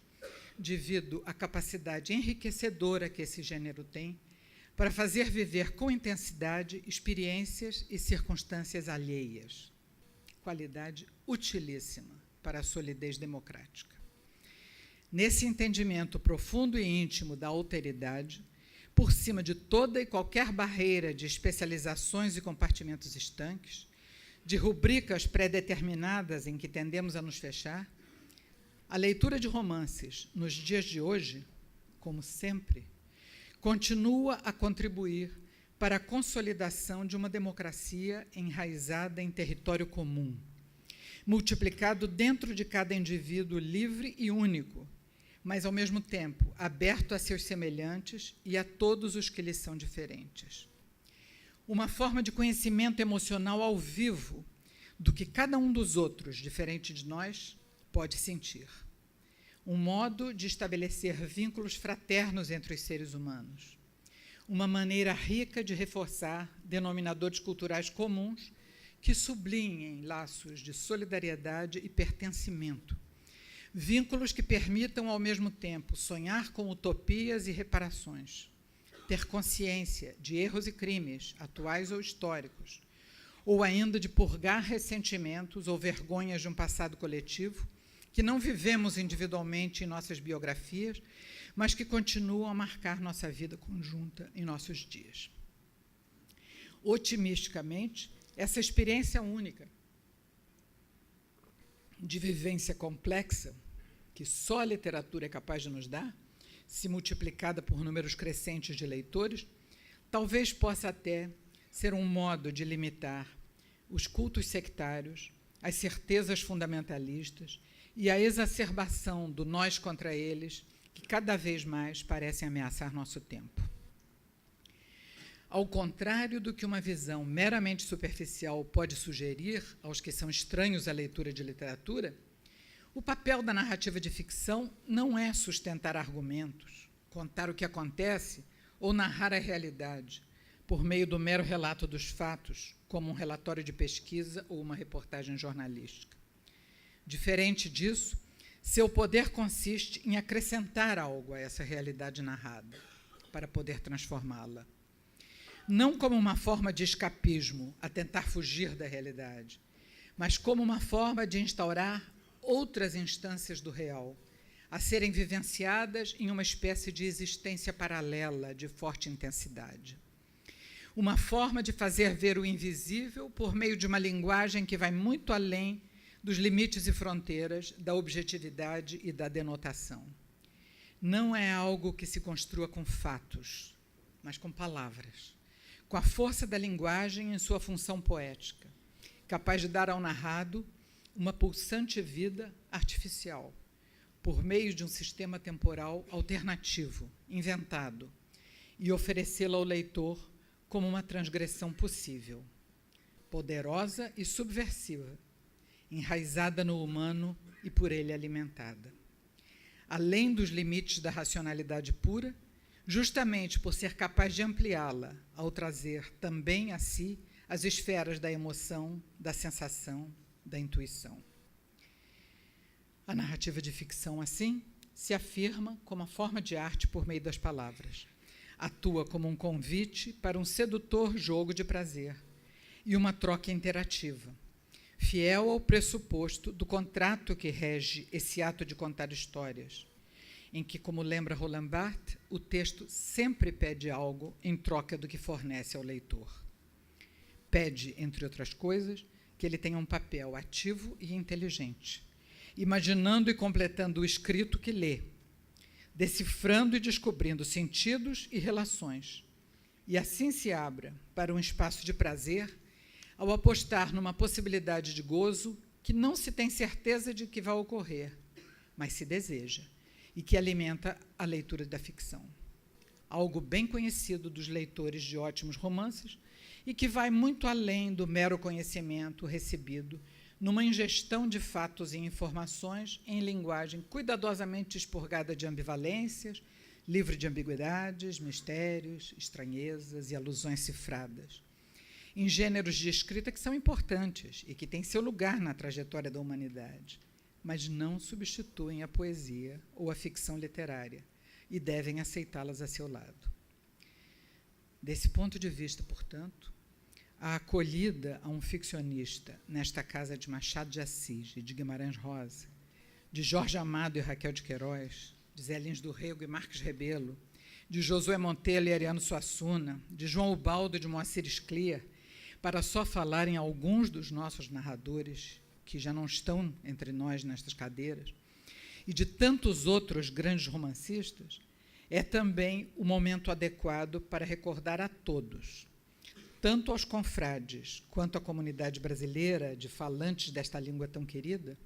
devido à capacidade enriquecedora que esse gênero tem para fazer viver com intensidade experiências e circunstâncias alheias. Qualidade utilíssima para a solidez democrática. Nesse entendimento profundo e íntimo da alteridade, por cima de toda e qualquer barreira de especializações e compartimentos estanques, de rubricas pré-determinadas em que tendemos a nos fechar, a leitura de romances nos dias de hoje, como sempre, continua a contribuir para a consolidação de uma democracia enraizada em território comum, multiplicado dentro de cada indivíduo livre e único, mas, ao mesmo tempo, aberto a seus semelhantes e a todos os que lhes são diferentes. Uma forma de conhecimento emocional ao vivo do que cada um dos outros, diferente de nós, pode sentir. Um modo de estabelecer vínculos fraternos entre os seres humanos. Uma maneira rica de reforçar denominadores culturais comuns que sublinhem laços de solidariedade e pertencimento, Vínculos que permitam, ao mesmo tempo, sonhar com utopias e reparações, ter consciência de erros e crimes, atuais ou históricos, ou ainda de purgar ressentimentos ou vergonhas de um passado coletivo que não vivemos individualmente em nossas biografias, mas que continuam a marcar nossa vida conjunta em nossos dias. Otimisticamente, essa experiência única de vivência complexa, que só a literatura é capaz de nos dar, se multiplicada por números crescentes de leitores, talvez possa até ser um modo de limitar os cultos sectários, as certezas fundamentalistas e a exacerbação do nós contra eles, que cada vez mais parecem ameaçar nosso tempo. Ao contrário do que uma visão meramente superficial pode sugerir aos que são estranhos à leitura de literatura, o papel da narrativa de ficção não é sustentar argumentos, contar o que acontece ou narrar a realidade, por meio do mero relato dos fatos, como um relatório de pesquisa ou uma reportagem jornalística. Diferente disso, seu poder consiste em acrescentar algo a essa realidade narrada, para poder transformá-la. Não como uma forma de escapismo, a tentar fugir da realidade, mas como uma forma de instaurar outras instâncias do real, a serem vivenciadas em uma espécie de existência paralela de forte intensidade. Uma forma de fazer ver o invisível por meio de uma linguagem que vai muito além dos limites e fronteiras da objetividade e da denotação. Não é algo que se construa com fatos, mas com palavras, com a força da linguagem em sua função poética, capaz de dar ao narrado uma pulsante vida artificial, por meio de um sistema temporal alternativo, inventado, e oferecê-la ao leitor como uma transgressão possível, poderosa e subversiva, enraizada no humano e por ele alimentada. Além dos limites da racionalidade pura, justamente por ser capaz de ampliá-la, ao trazer também a si as esferas da emoção, da sensação, da intuição. A narrativa de ficção, assim, se afirma como a forma de arte por meio das palavras. Atua como um convite para um sedutor jogo de prazer e uma troca interativa, fiel ao pressuposto do contrato que rege esse ato de contar histórias, em que, como lembra Roland Barthes, o texto sempre pede algo em troca do que fornece ao leitor. Pede, entre outras coisas, que ele tenha um papel ativo e inteligente, imaginando e completando o escrito que lê, decifrando e descobrindo sentidos e relações, e assim se abra para um espaço de prazer ao apostar numa possibilidade de gozo que não se tem certeza de que vai ocorrer, mas se deseja, e que alimenta a leitura da ficção. Algo bem conhecido dos leitores de ótimos romances e que vai muito além do mero conhecimento recebido numa ingestão de fatos e informações em linguagem cuidadosamente expurgada de ambivalências, livre de ambiguidades, mistérios, estranhezas e alusões cifradas, em gêneros de escrita que são importantes e que têm seu lugar na trajetória da humanidade, mas não substituem a poesia ou a ficção literária e devem aceitá-las a seu lado. Desse ponto de vista, portanto, a acolhida a um ficcionista nesta casa de Machado de Assis e de Guimarães Rosa, de Jorge Amado e Raquel de Queiroz, de Zé Lins do Rego e Marques Rebelo, de Josué Monteiro e Ariano Suassuna, de João Ubaldo e de Moacir Scliar, para só falar em alguns dos nossos narradores, que já não estão entre nós nestas cadeiras, e de tantos outros grandes romancistas, é também o momento adequado para recordar a todos, tanto aos confrades quanto à comunidade brasileira de falantes desta língua tão querida,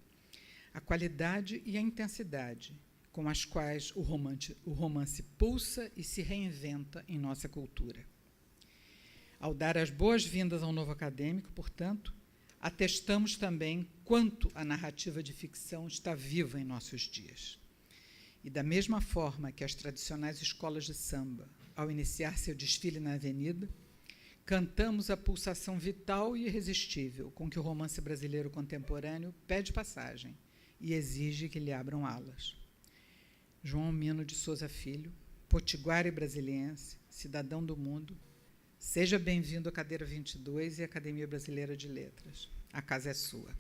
a qualidade e a intensidade com as quais o romance pulsa e se reinventa em nossa cultura. Ao dar as boas-vindas ao novo acadêmico, portanto, atestamos também quanto a narrativa de ficção está viva em nossos dias. E da mesma forma que as tradicionais escolas de samba, ao iniciar seu desfile na avenida, cantamos a pulsação vital e irresistível com que o romance brasileiro contemporâneo pede passagem e exige que lhe abram alas. João Mino de Souza Filho, potiguara brasiliense, cidadão do mundo, seja bem-vindo à cadeira 22 e à Academia Brasileira de Letras. A casa é sua.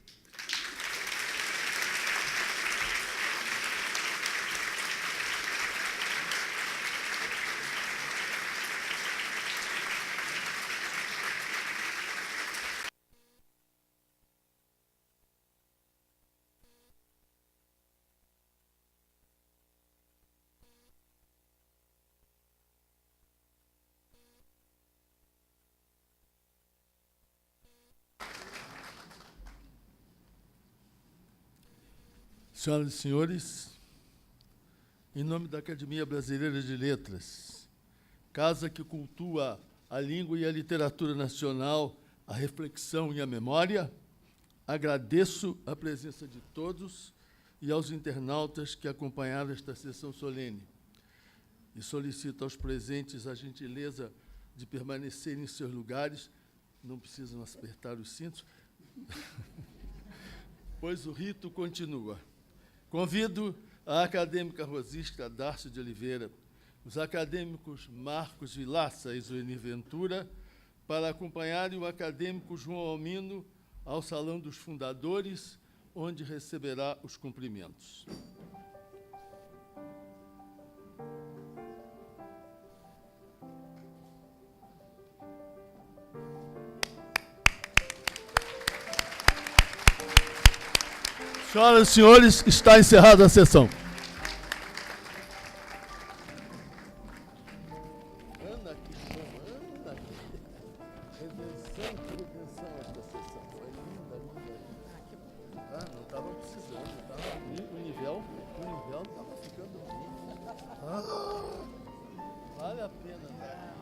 Senhoras e senhores, em nome da Academia Brasileira de Letras, casa que cultua a língua e a literatura nacional, a reflexão e a memória, agradeço a presença de todos e aos internautas que acompanharam esta sessão solene. E solicito aos presentes a gentileza de permanecerem em seus lugares, não precisam apertar os cintos, pois o rito continua. Convido a acadêmica rosista Darcy de Oliveira, os acadêmicos Marcos Vilaça e Zueni Ventura, para acompanharem o acadêmico João Almino ao Salão dos Fundadores, onde receberá os cumprimentos. Senhoras e senhores, está encerrada a sessão. Ana, que chama, Ana. Redenção esta sessão. Foi linda, linda. Ah, não estava precisando, estava o nível não estava ficando ruim. Ah, vale a pena, né?